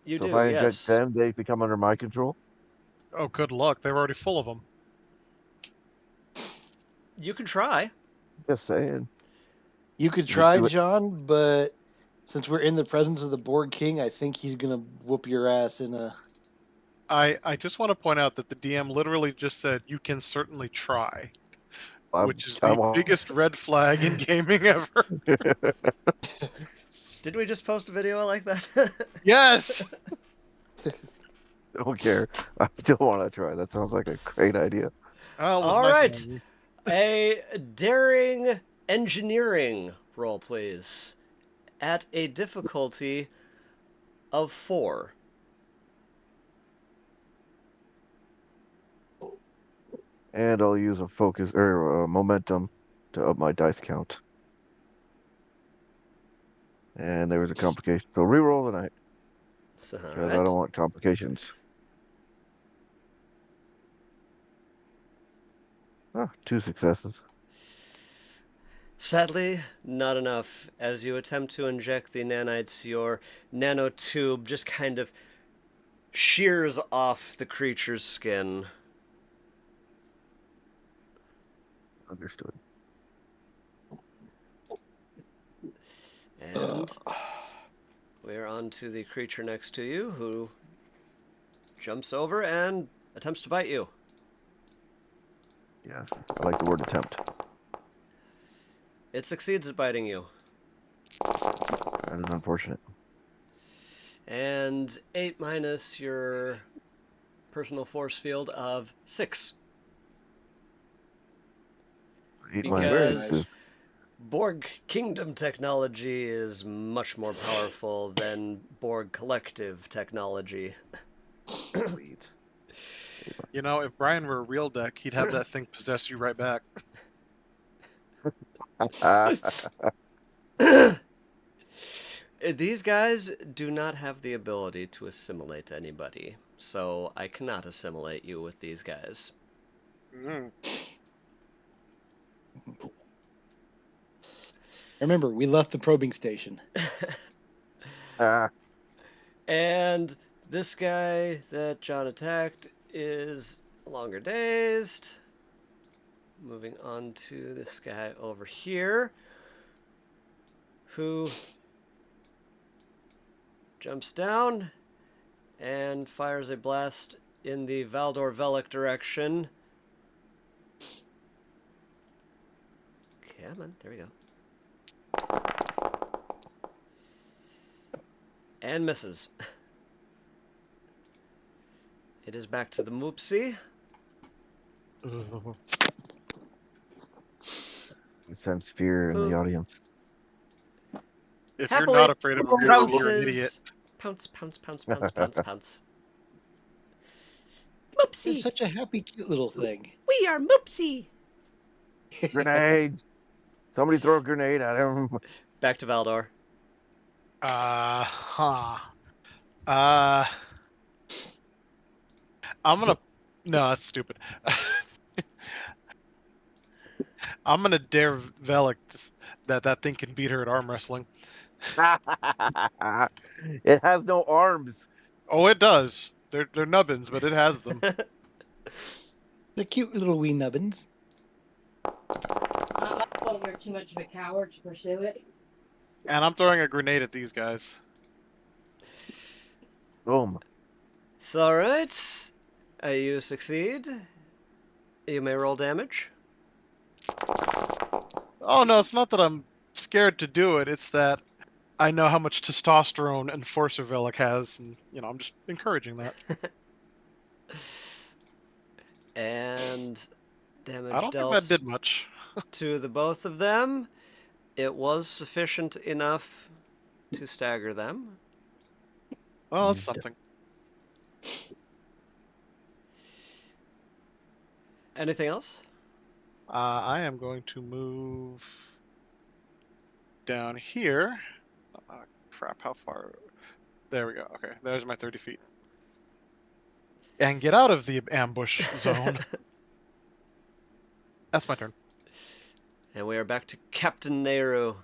You So if do, I inject yes. them, they become under my control? Oh, good luck. They were already full of them. You can try. Just saying. You could Does it try, do it? John, but since we're in the presence of the Borg King, I think he's gonna whoop your ass in a. I just want to point out that the DM literally just said you can certainly try, which is I the won't. biggest red flag in gaming ever. Did we just post a video like that? Yes. Don't care. I still want to try. That sounds like a great idea. Oh, it was All nice right. knowing you. A daring engineering roll, please. At a difficulty of 4. And I'll use a focus or momentum to up my dice count. And there was a complication. So reroll the night So, all because I right. don't want complications. 2 successes. Sadly, not enough. As you attempt to inject the nanites, your nanotube just kind of shears off the creature's skin. Understood. And we're on to the creature next to you, who jumps over and attempts to bite you. Yes, I like the word attempt. It succeeds at biting you. That is unfortunate. And 8 minus your personal force field of 6. 8 Because minus Borg Kingdom technology is much more powerful than Borg Collective technology. sweet. You know, if Brian were a real deck, he'd have that thing possess you right back. These guys do not have the ability to assimilate anybody, so I cannot assimilate you with these guys. Mm. Remember, we left the probing station. And this guy that John attacked is no longer dazed. Moving on to this guy over here, who jumps down and fires a blast in the Valdor Velik direction. Come on, there we go. And misses. It is back to the Moopsy. Sense fear in the audience. If Happily you're not afraid of a werewolf, you're an idiot. Pounce, pounce, pounce, pounce, pounce, pounce. It's Moopsy! such a happy, cute little thing. We are Moopsy! Grenades! Somebody throw a grenade at him. Back to Valdor. I'm gonna. No, that's stupid. I'm gonna dare Velik that thing can beat her at arm wrestling. It has no arms. Oh, it does. They're nubbins, but it has them. The cute little wee nubbins. I thought you're too much of a coward to pursue it. And I'm throwing a grenade at these guys. Boom. So, alright. You succeed. You may roll damage. Oh no, it's not that I'm scared to do it. It's that I know how much testosterone Enforcer Velic has, and I'm just encouraging that. And damage I don't think dealt that did much. to the both of them. It was sufficient enough to stagger them. Well, that's something. Anything else? I am going to move down here. Crap, how far? There we go. Okay, there's my 30 feet. And get out of the ambush zone. That's my turn. And we are back to Captain Nehru.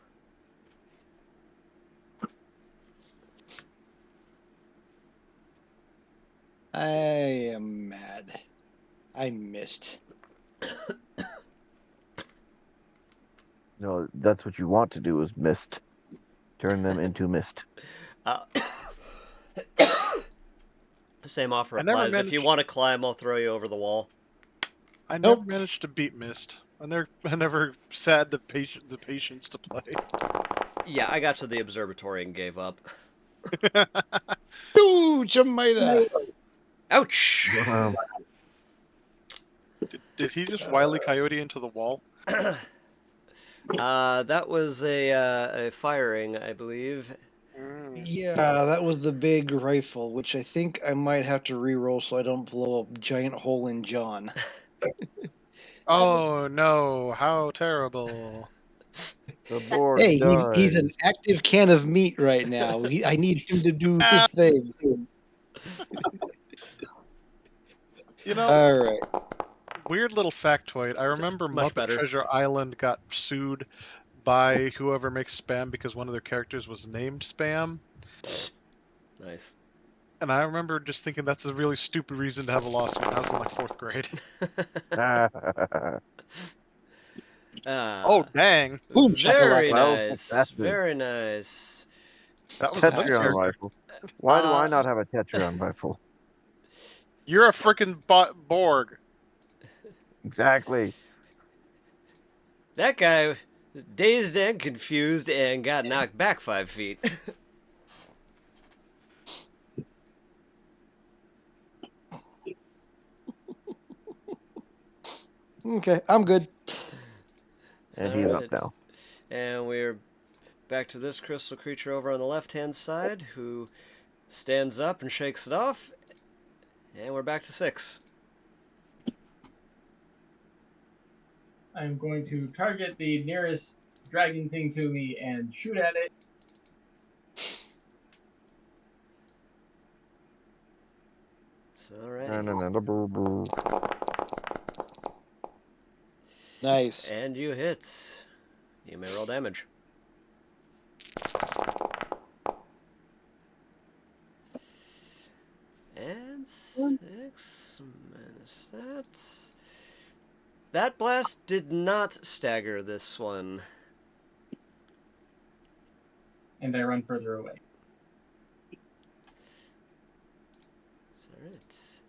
I am mad. I missed. No, that's what you want to do is mist. Turn them into mist. Same offer I never applies. If you managed- want to climb, I'll throw you over the wall. I Nope. never managed to beat Mist. I never had the patience to play. Yeah, I got to the observatory and gave up. Ooh, Jamaica. Ouch! Did he just Wile E. Coyote into the wall? That was a firing, I believe. Yeah, that was the big rifle, which I think I might have to re-roll so I don't blow a giant hole in John. Oh no, how terrible. The Borg Hey, he's dies. an active can of meat right now. I need him to do his thing. All right. Weird little factoid. I remember Much Muppet better. Treasure Island got sued by whoever makes Spam because one of their characters was named Spam. Nice. And I remember just thinking that's a really stupid reason to have a lawsuit. I was in like 4th grade. Oh, dang. Boom, Very shakalaka. Well, nice. that's good. Very nice. That was a nice Tetron character. rifle. Why do I Uh, not have a Tetron rifle? You're a freaking Borg. Exactly. That guy, dazed and confused, and got knocked back 5 feet. Okay, I'm good. And he's up now. And we're back to this crystal creature over on the left-hand side, who stands up and shakes it off. And we're back to 6. I'm going to target the nearest dragon thing to me and shoot at it. So, alright. Nice. And you hit. You may roll damage. And 6 minus that. That blast did not stagger this one. And I run further away. Alright.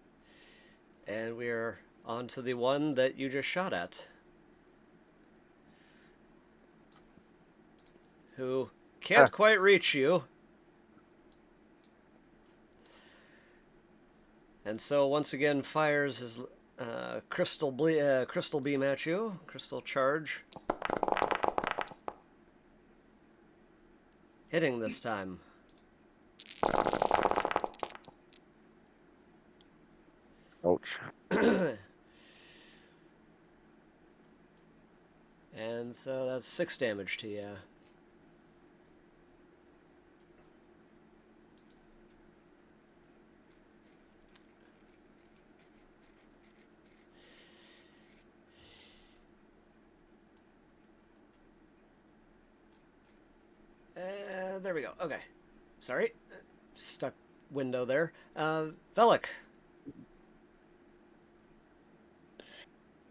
And we are on to the one that you just shot at. Who can't quite reach you. And so once again fires his crystal beam at you. Crystal charge. Hitting this time. Ouch. And so that's 6 damage to you. there we go. Okay. Sorry. Stuck window there. Velik.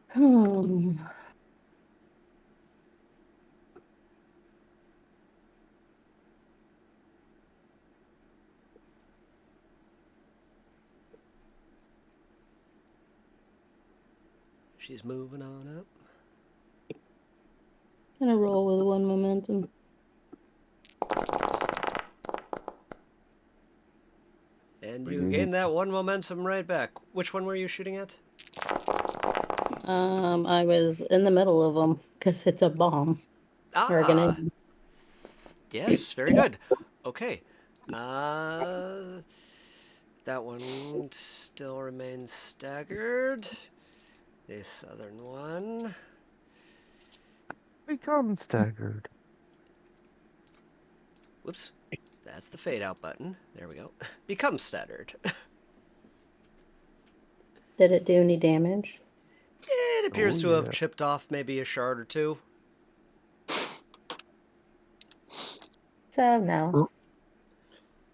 Hmm. She's moving on up. Gonna roll with one momentum. And you gain that one momentum right back. Which one were you shooting at? I was in the middle of them because it's a bomb. Or a Ah, grenade. yes, very good. Okay. That one still remains staggered. The southern one. Become staggered. Whoops. That's the fade out button. There we go. Become staggered. Did it do any damage? It appears to have yeah. chipped off maybe a shard or two. So no.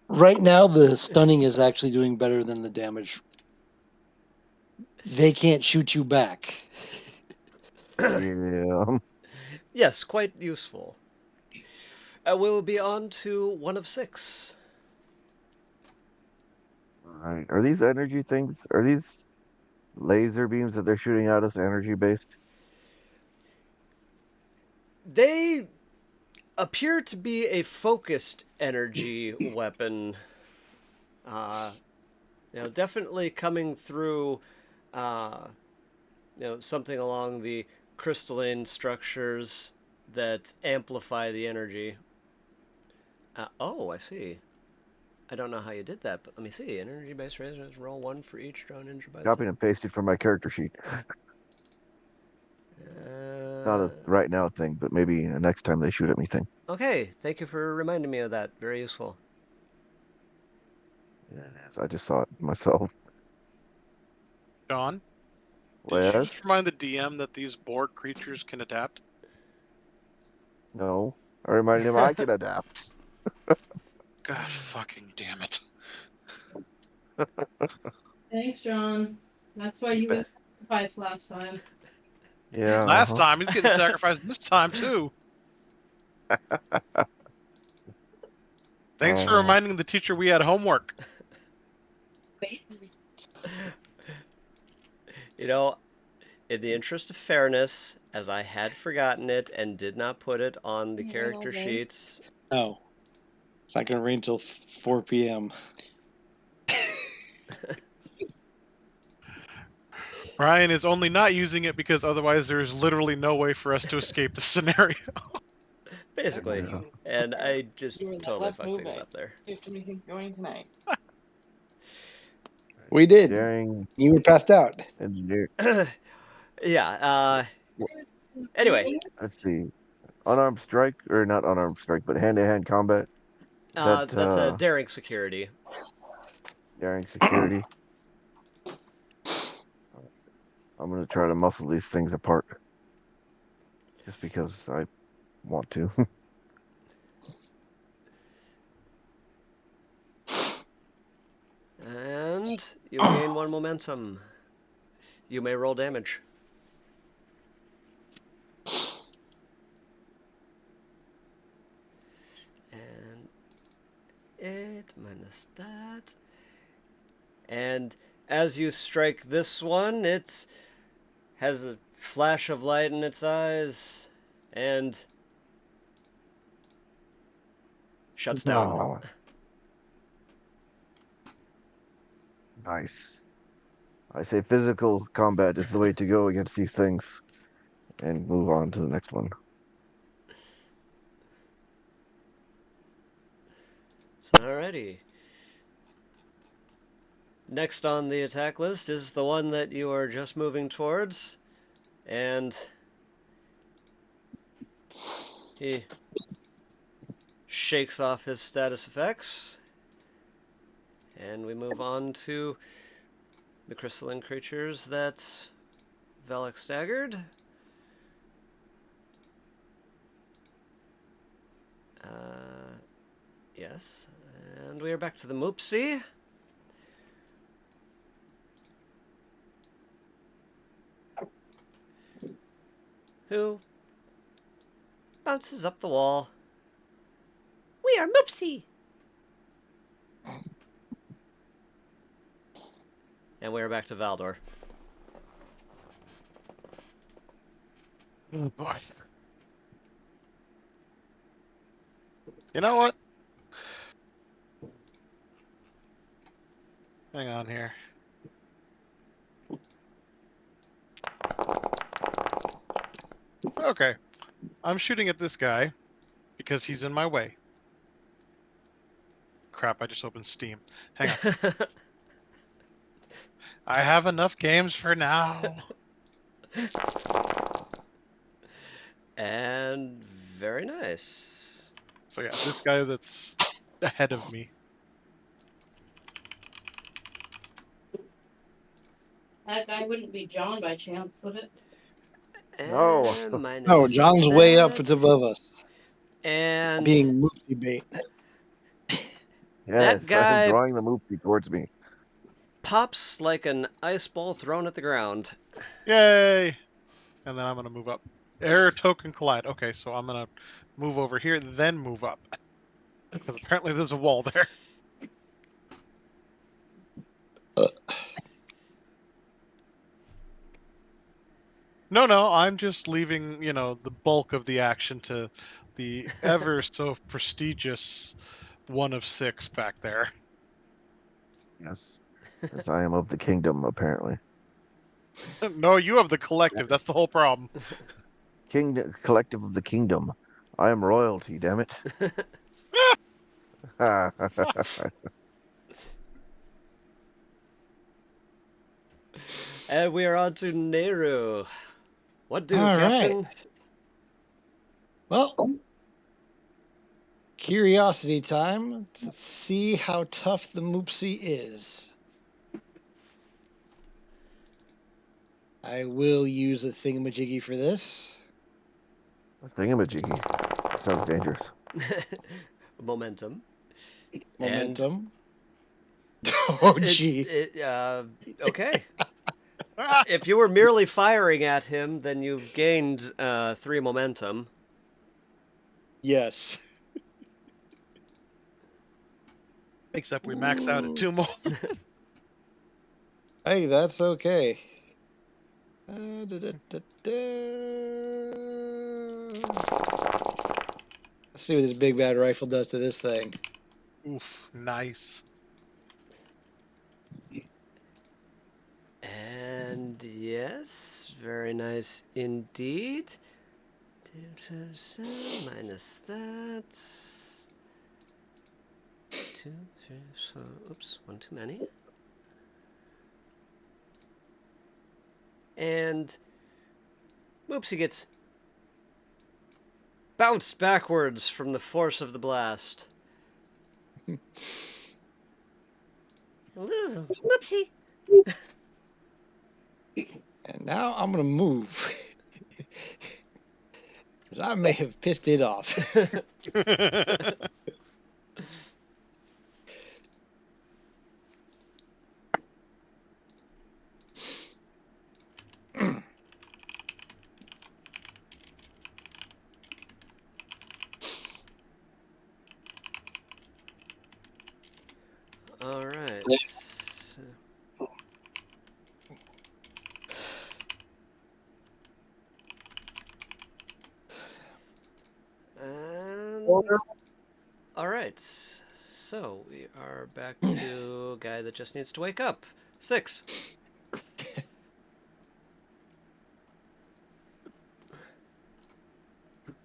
Right now, the stunning is actually doing better than the damage. They can't shoot you back. Yeah. Yes, quite useful. We'll be on to one of 6. Right. Are these energy things? Are these laser beams that they're shooting at us energy based? They appear to be a focused energy weapon. Definitely coming through, something along the crystalline structures that amplify the energy. Oh, I see. I don't know how you did that, but let me see. Energy-based razors, roll 1 for each drone injured by the Copied and pasted from my character sheet. Not a right now thing, but maybe a next time they shoot at me thing. Okay, thank you for reminding me of that. Very useful. Yeah, it is. I just saw it myself. John, did you Well, just remind the DM that these Borg creatures can adapt? no. I reminded him I can adapt. God fucking damn it. Thanks, John. That's why you was sacrificed last time. Yeah. Last time, he's getting sacrificed this time, too. Thanks for reminding the teacher we had homework. You know, in the interest of fairness, as I had forgotten it and did not put it on the character sheets. No. It's not going to rain until 4 p.m. Brian is only not using it because otherwise there's literally no way for us to escape the scenario. Basically. Yeah. And I just You were totally left fucked things moving. up there. You have anything going tonight? We did. Daring You were passed out. engineer. Yeah, anyway. Let's see. Unarmed strike, or not unarmed strike, but hand-to-hand combat. Is that That's a daring security. daring security? I'm gonna try to muscle these things apart, just because I want to. And you gain 1 momentum. You may roll damage. And 8 minus that. And as you strike this one, it has a flash of light in its eyes and shuts down. Oh, nice. I say physical combat is the way to go against these things, and move on to the next one. Alrighty. Next on the attack list is the one that you are just moving towards, and he shakes off his status effects, and we move on to the crystalline creatures that Velik staggered. Yes. And we are back to the Moopsy. Who bounces up the wall. We are Moopsy! And we are back to Valdor. Oh boy. You know what? Hang on here. Okay. I'm shooting at this guy because he's in my way. Crap, I just opened Steam. Hang on. I have enough games for now. And very nice. So yeah, this guy that's ahead of me. That guy wouldn't be John by chance, would it? No. And minus No, John's way up that. above us, And being Moopsy bait. Yes, that I am guy drawing the Moopsy towards me. pops like an ice ball thrown at the ground. Yay! And then I'm gonna move up. Error token collide. Okay, so I'm gonna move over here, then move up. Because apparently there's a wall there. No, I'm just leaving, the bulk of the action to the ever so prestigious one of 6 back there. Yes. As I am of the kingdom, apparently. No, you have the collective. That's the whole problem. Kingdom, collective of the kingdom. I am royalty, damn it. And we are on to Nehru. What do, All right. Captain? Well, curiosity time. Let's see how tough the Moopsy is. I will use a thingamajiggy for this. Thingamajiggy. Sounds dangerous. Momentum. Momentum. Oh, gee. Okay. If you were merely firing at him, then you've gained 3 momentum. Yes. Except we max out at 2 more. Hey, that's okay. Let's see what this big bad rifle does to this thing. Oof, nice. And yes, very nice indeed. Minus that. 2, 3, so, oops, 1 too many. And Moopsy gets bounced backwards from the force of the blast. Ooh, Moopsy! And now I'm going to move. Because I may have pissed it off. All right. And all right. So we are back to a guy that just needs to wake up. 6.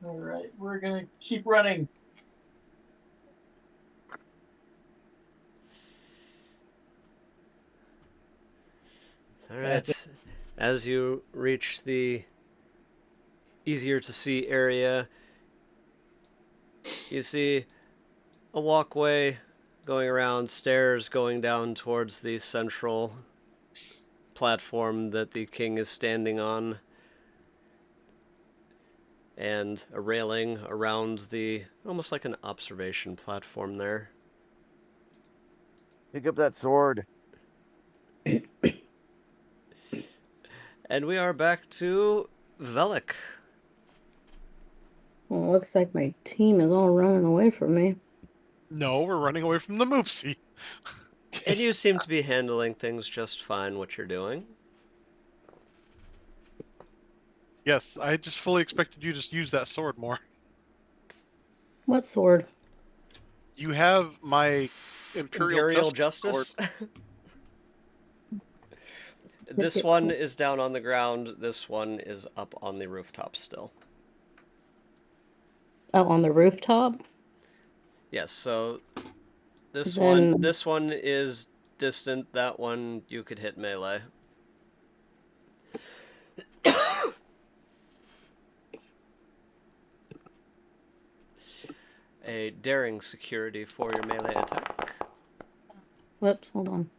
All right, we're gonna keep running. All right. As you reach the easier to see area, you see a walkway going around, stairs going down towards the central platform that the king is standing on. and a railing around the, almost like an observation platform there. Pick up that sword. And we are back to Velik. Well, it looks like my team is all running away from me. No, we're running away from the Moopsy. And you seem to be handling things just fine, what you're doing. Yes, I just fully expected you to use that sword more. What sword? You have my Imperial Justice Justice. sword. This one is down on the ground. This one is up on the rooftop still. Oh, on the rooftop? Yes, so this Then- one is distant. That one you could hit melee. A daring security for your melee attack. Whoops, hold on.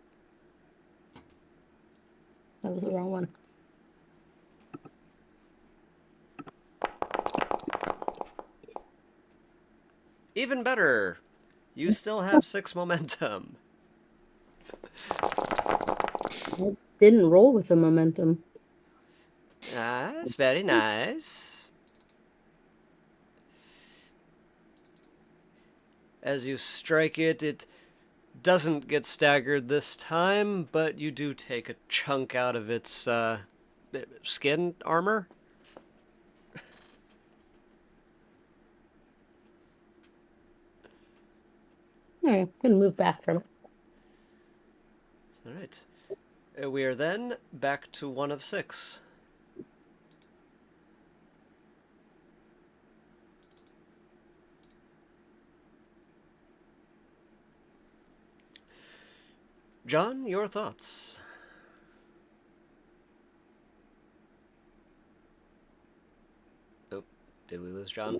That was the wrong one. Even better, you still have 6 momentum. I didn't roll with the momentum. That's very nice. As you strike it, it doesn't get staggered this time, but you do take a chunk out of its skin armor. Alright, I'm gonna move back from it. Alright. We are then back to 1 of 6. John, your thoughts? Oh, did we lose John?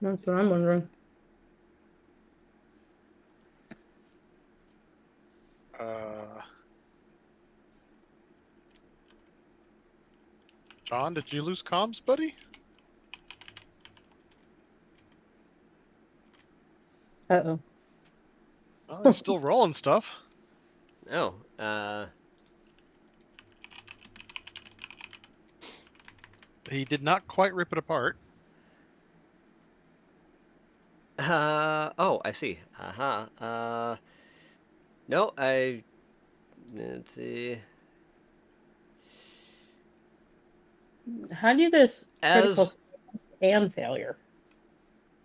That's what I'm wondering. John, did you lose comms, buddy? Uh-oh. Well, he's still rolling stuff. Oh, He did not quite rip it apart. oh, I see. No, let's see. How do you get a critical As, and failure?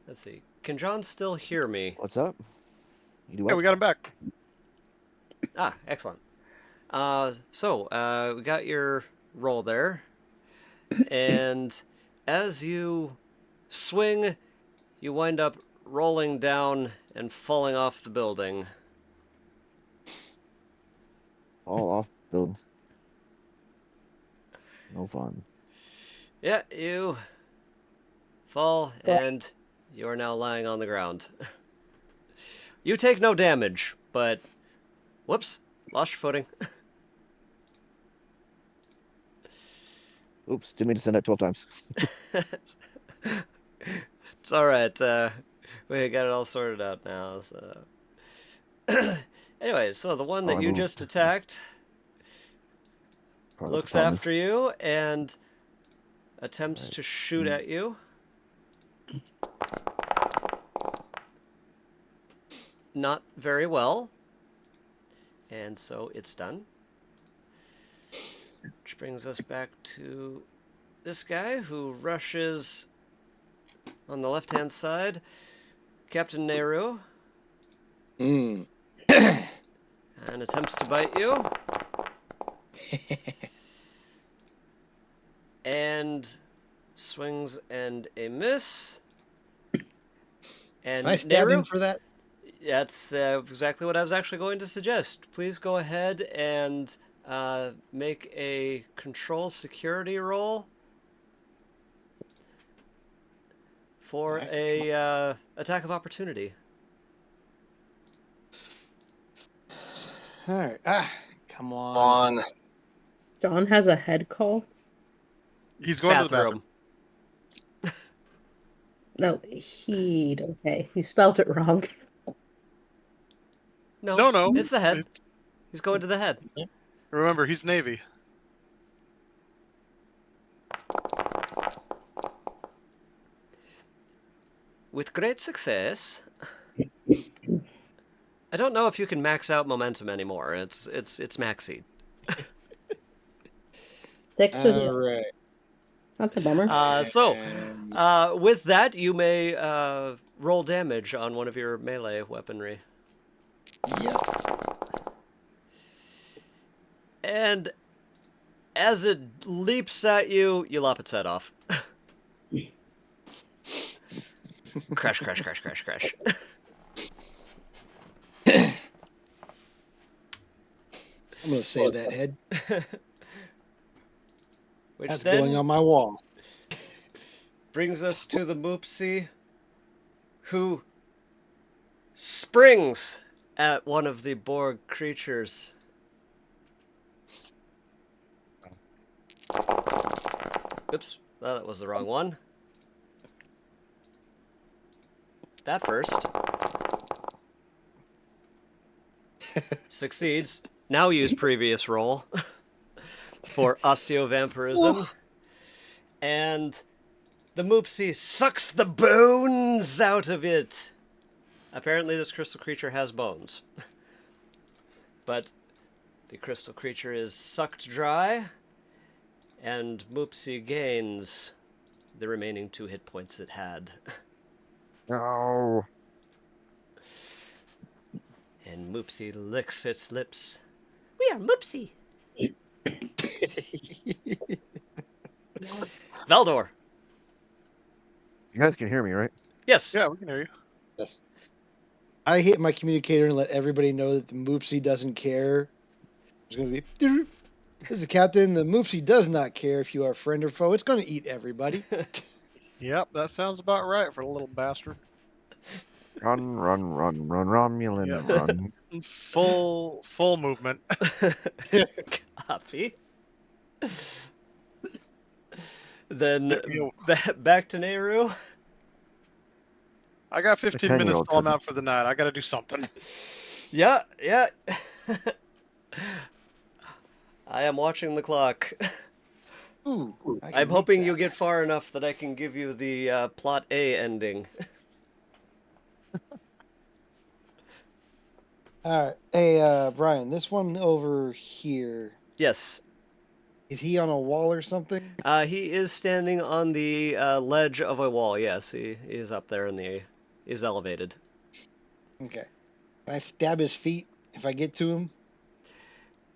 let's see. Can John still hear me? What's up? You do Yeah, what? we got him back. Ah, excellent. We got your roll there. And as you swing, you wind up rolling down and falling off the building. All off building. No fun. Yeah, you fall, and you are now lying on the ground. You take no damage, but... Whoops, lost your footing. Oops, didn't mean to send that 12 times. It's alright, we got it all sorted out now, so... Anyway, so the one that I you moved. just attacked Part of the looks problem is- after you and attempts to shoot at you. Not very well. And so it's done. Which brings us back to this guy who rushes on the left-hand side. Captain Nehru. Mm. And attempts to bite you. And swings and a miss. And Can I stab Nehru, him for that? that's exactly what I was actually going to suggest. Please go ahead and make a control security roll for a attack of opportunity. All right. Ah, come on. John has a head call. He's going to the Bathroom. No, heed. Okay, he spelled it wrong. No, No. it's the head. It's, He's going to the head. remember, he's Navy. With great success. I don't know if you can max out momentum anymore. It's maxied. 6 is All right. that's a bummer. With that, you may roll damage on one of your melee weaponry. Yep. And as it leaps at you, you lop its head off. Crash, crash, crash, crash, crash. I'm gonna save that head. Which That's then going on my wall. brings us to the Moopsy, who springs at one of the Borg creatures. Oops, that was the wrong one. That first. Succeeds. Now use previous roll for osteovampirism. And the Moopsy sucks the bones out of it. Apparently this crystal creature has bones. But the crystal creature is sucked dry, and Moopsy gains the remaining 2 hit points it had. No. And Moopsy licks its lips. We are Moopsy. Valdor. You guys can hear me, right? Yes. Yeah, we can hear you. Yes. I hit my communicator and let everybody know that the Moopsy doesn't care. It's going to be, this is the captain. The Moopsy does not care if you are friend or foe. It's going to eat everybody. Yep, that sounds about right for the little bastard. Run, run, run, run, Romulan, Yep. run. Full movement. Copy. Then You- back to Nehru. I got 15 minutes 10-year-old till I'm couldn't. out for the night. I got to do something. Yeah. I am watching the clock. Ooh, I'm hoping you get far enough that I can give you the plot A ending. All right. Hey, Brian, this one over here, Yes. is he on a wall or something? He is standing on the ledge of a wall. Yes, he is up there in the. He's elevated. Okay. Can I stab his feet if I get to him?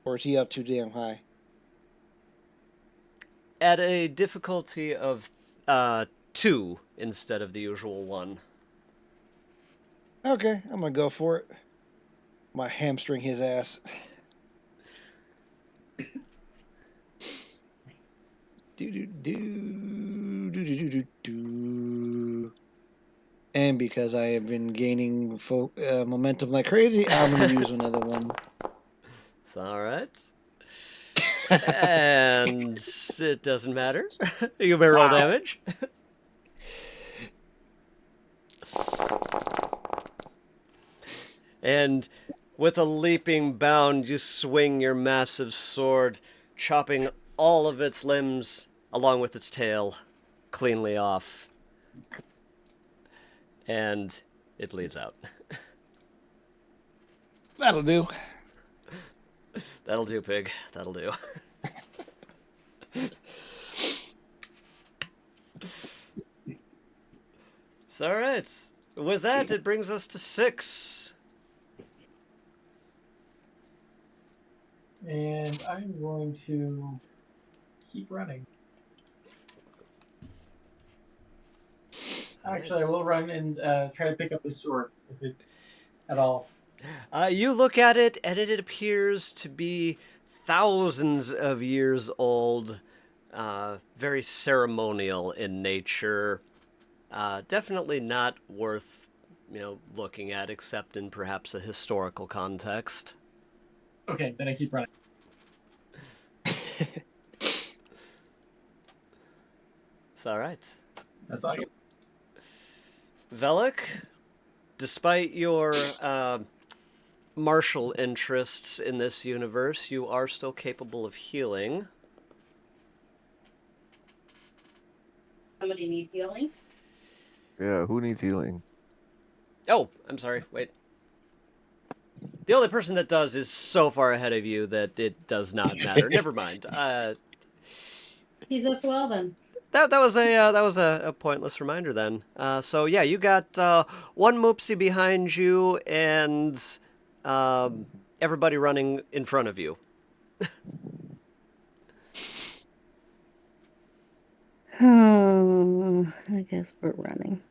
Or is he up too damn high? At a difficulty of 2 instead of the usual 1. Okay, I'm going to go for it. My hamstring his ass. Do. And because I have been gaining momentum like crazy, I'm going to use another one. It's alright. And it doesn't matter. You may roll damage. And with a leaping bound, you swing your massive sword, chopping all of its limbs along with its tail cleanly off. And it bleeds out. That'll do. That'll do, pig. That'll do. It's alright. With that, it brings us to 6. And I'm going to keep running. Actually, I will run and try to pick up the sword if it's at all. You look at it, and it appears to be thousands of years old. Very ceremonial in nature. Definitely not worth, looking at, except in perhaps a historical context. Okay, then I keep running. It's all right. That's all I get. Velik, despite your martial interests in this universe, you are still capable of healing. Somebody need healing? Yeah, who needs healing? Oh, I'm sorry. Wait. The only person that does is so far ahead of you that it does not matter. Never mind. He's us well then. That was a pointless reminder then. So yeah, you got one Moopsy behind you and everybody running in front of you. I guess we're running.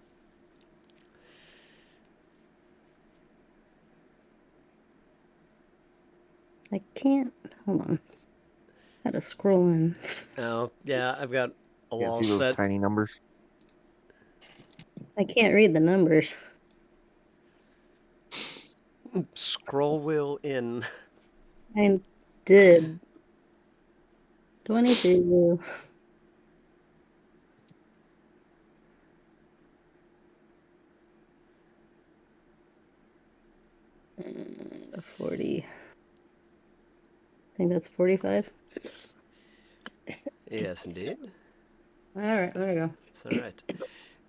I can't. Hold on. Gotta scroll in. Oh yeah, I've got a Yeah, wall see those set. tiny numbers? I can't read the numbers. Scroll wheel in. I did. 22. Mm, 40. I think that's 45. Yes, indeed. All right, there we go. That's all right.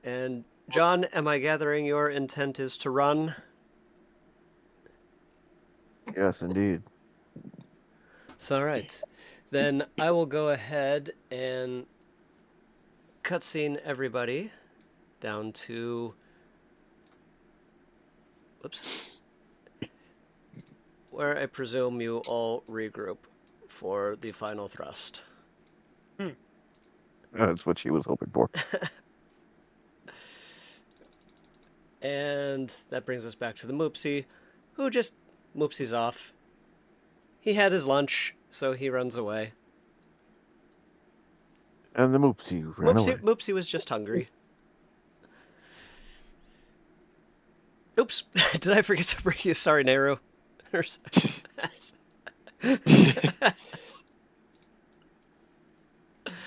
And John, am I gathering your intent is to run? Yes, indeed. It's all right. Then I will go ahead and cutscene everybody down to. Whoops. Where I presume you all regroup for the final thrust. That's what she was hoping for. And that brings us back to the Moopsy, who just Moopsy's off. He had his lunch, so he runs away. And the Moopsy ran away. Moopsy was just hungry. Oops, did I forget to bring you sorry, Nehru?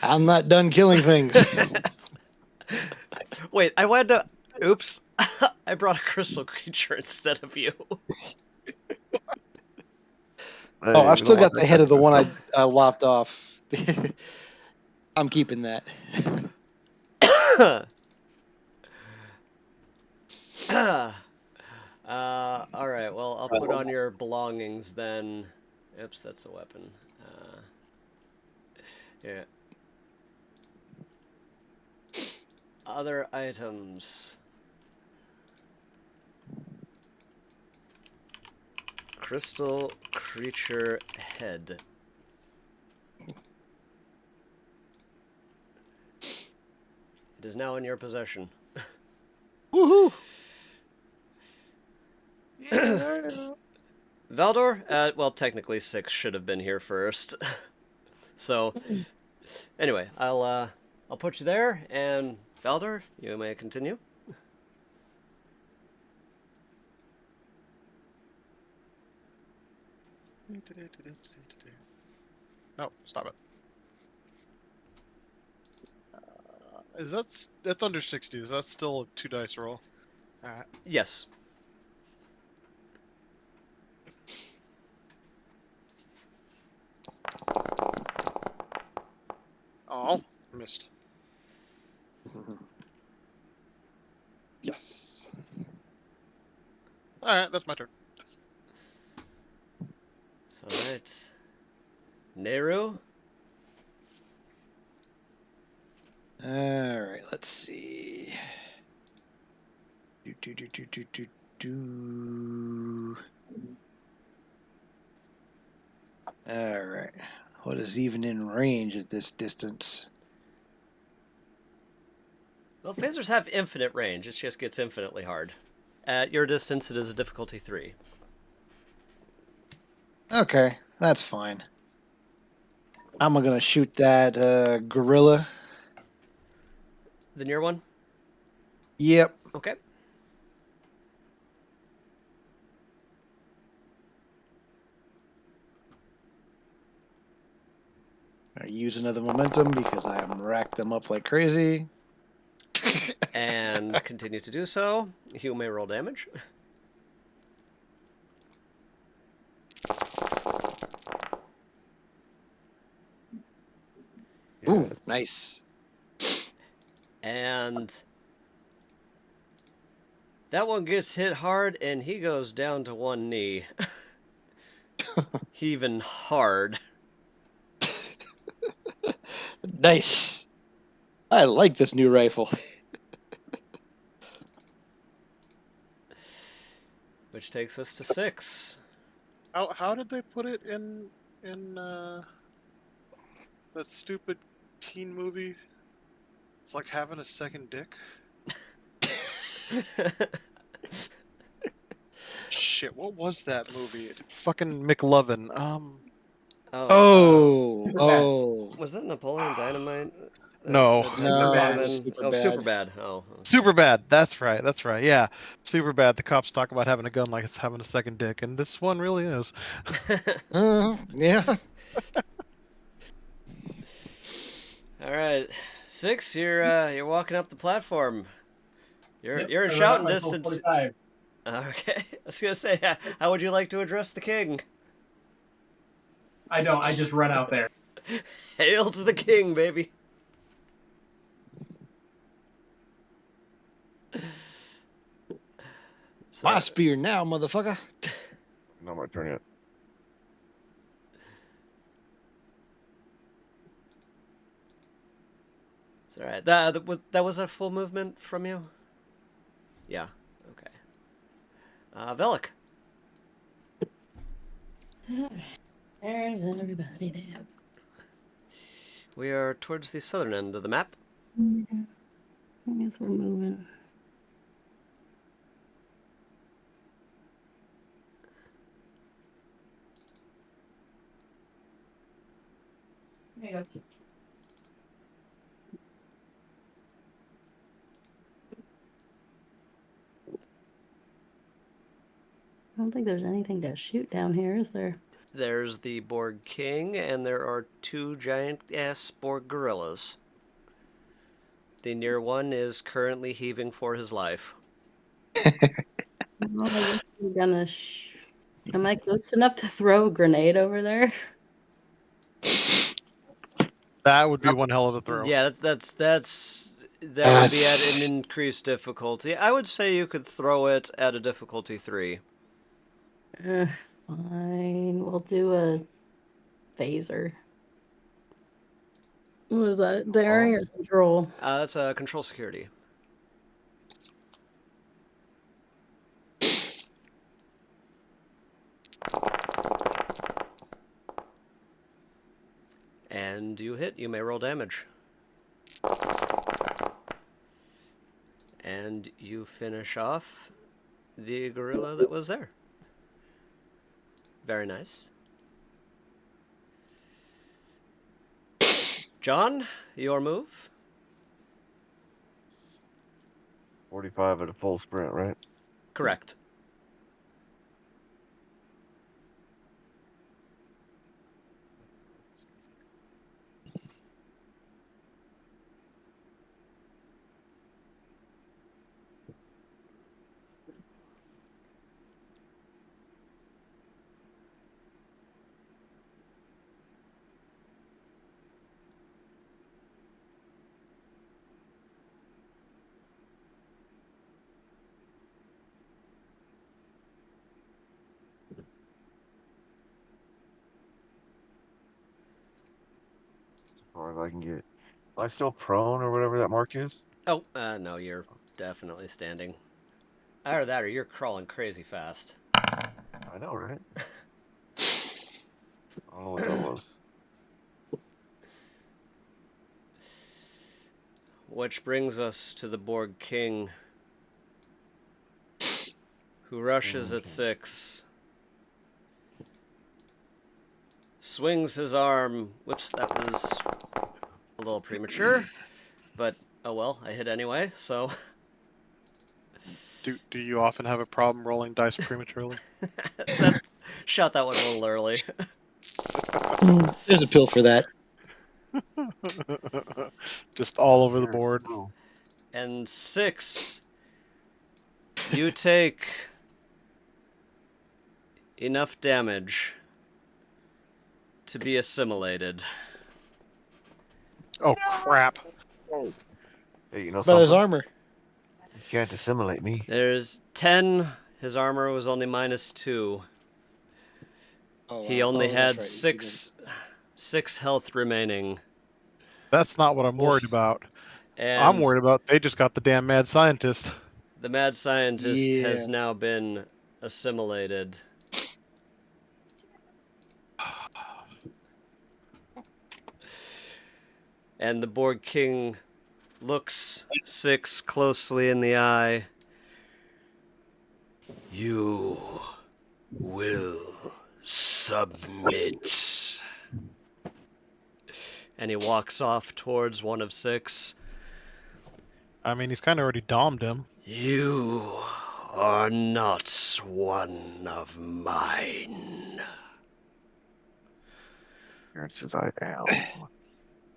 I'm not done killing things. Wait, I wanted to. Oops, I brought a crystal creature instead of you. Hey, Oh, I've we still don't want got the that head kind of the one stuff. I lopped off. I'm keeping that. All right. Well, I'll put on your belongings then. Oops, that's a weapon. Yeah. Other items. Crystal creature head. It is now in your possession. Woohoo! Valdor? Well, technically 6 should have been here first. So, anyway, I'll put you there, and Valdor, you may continue. No, stop it. That's under 60? Is that still a 2 dice roll? Yes. Oh, missed. Yes. All right, that's my turn. It's alright. Nehru? All right, let's see. Do. All right. What is even in range at this distance? Well, phasers have infinite range. It just gets infinitely hard. At your distance, it is a difficulty 3. Okay, that's fine. I'm gonna shoot that gorilla. The near one? Yep. Okay. I use another momentum because I am racked them up like crazy. And continue to do so. You may roll damage. Ooh, nice. And that one gets hit hard, and he goes down to one knee. Heaving hard. Nice. I like this new rifle. Which takes us to 6. How did they put it in that stupid teen movie? It's like having a second dick. Shit, what was that movie? Fucking McLovin. Oh. Was that Napoleon Dynamite? No. That's No, McLovin. it was Super Oh, Bad. super bad. Oh. Super bad. That's right. Yeah. Super bad. The cops talk about having a gun like it's having a second dick, and this one really is. Yeah. All right, 6. You're walking up the platform. You're Yep, in I run shouting up my full distance. 45. Okay, I was gonna say, how would you like to address the king? I don't. I just run out there. Hail to the king, baby. So, My spear now, motherfucker. Not my turn yet. it's all right. That was a full movement from you. Yeah. Okay. Velik. There's everybody now. We are towards the southern end of the map. I guess we're moving. There you go. I don't think there's anything to shoot down here, is there? There's the Borg King, and there are 2 giant-ass Borg gorillas. The near one is currently heaving for his life. Well, I guess I'm gonna. Am I close enough to throw a grenade over there? That would be one hell of a throw. Yeah, that would be at an increased difficulty. I would say you could throw it at a difficulty 3. Fine. We'll do a phaser. What is that? Daring or control? That's a control security. And you hit. You may roll damage. And you finish off the gorilla that was there. Very nice. John, your move? 45 at a full sprint, right? Correct. As far as I can get. Am I still prone or whatever that mark is? Oh, no, you're definitely standing. Either that or you're crawling crazy fast. I know, right? I don't know what that was. Which brings us to the Borg King, who rushes at 6. Swings his arm. Whoops, that was a little premature. But, oh well, I hit anyway, so... Do you often have a problem rolling dice prematurely? Shot that one a little early. There's a pill for that. Just all over the board. Oh. and 6, you take enough damage to be assimilated. Oh crap! Hey, you know About his something? armor. You can't assimilate me. There's 10. His armor was only -2. Oh, He wow. only Oh, had that's right. six health remaining. That's not what I'm worried about. I'm And worried about they just got the damn mad scientist. the mad scientist Yeah. has now been assimilated. And the Borg King looks 6 closely in the eye. You will submit. And he walks off towards one of 6. I mean, he's kind of already domed him. You are not one of mine. Chances I am.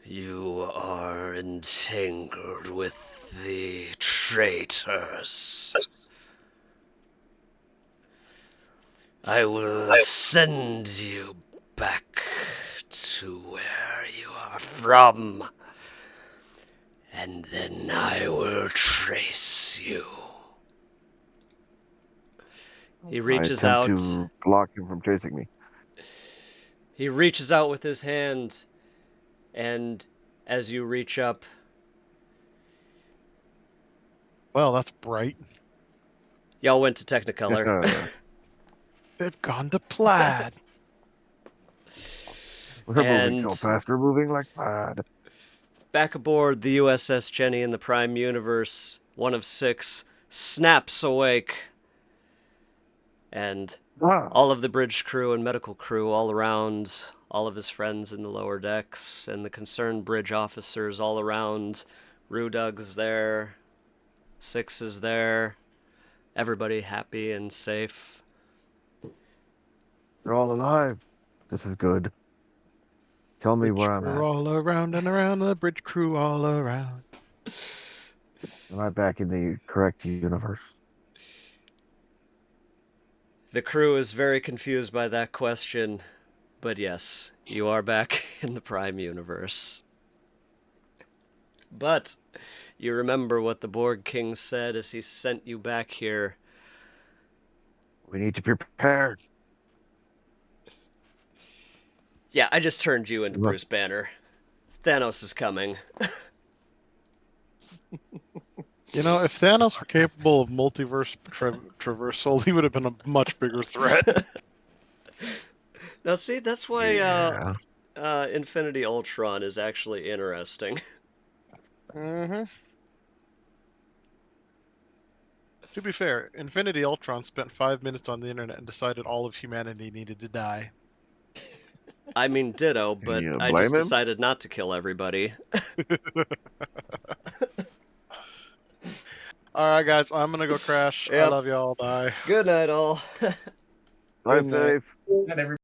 You are entangled with the traitors. I will send you back to where you are from, and then I will trace you. He reaches I out. attempt to block him from chasing me. He reaches out with his hand, and as you reach up, Well, that's bright. y'all went to Technicolor. They've gone to plaid. We're moving so And- fast. We're moving like mad. Back aboard the USS Jenny in the Prime Universe, one of 6 snaps awake. And Ah, all of the bridge crew and medical crew all around, all of his friends in the lower decks, and the concerned bridge officers all around. Rudug's there. 6 is there. Everybody happy and safe. they're all alive. This is good. Tell me Bridge where I'm crew at. all around and around, the bridge crew all around. Am I back in the correct universe? The crew is very confused by that question, but yes, you are back in the Prime Universe. But you remember what the Borg King said as he sent you back here. We need to be prepared. Yeah, I just turned you into Look. Bruce Banner. Thanos is coming. You know, if Thanos were capable of multiverse traversal, he would have been a much bigger threat. Now see, that's why Yeah. Infinity Ultron is actually interesting. Mm-hmm. To be fair, Infinity Ultron spent 5 minutes on the internet and decided all of humanity needed to die. I mean, ditto, but you I blame just him? decided not to kill everybody. Alright, guys, I'm gonna go crash. I Yep. love y'all. Bye. Good night, all. Drive Good night. safe. Not every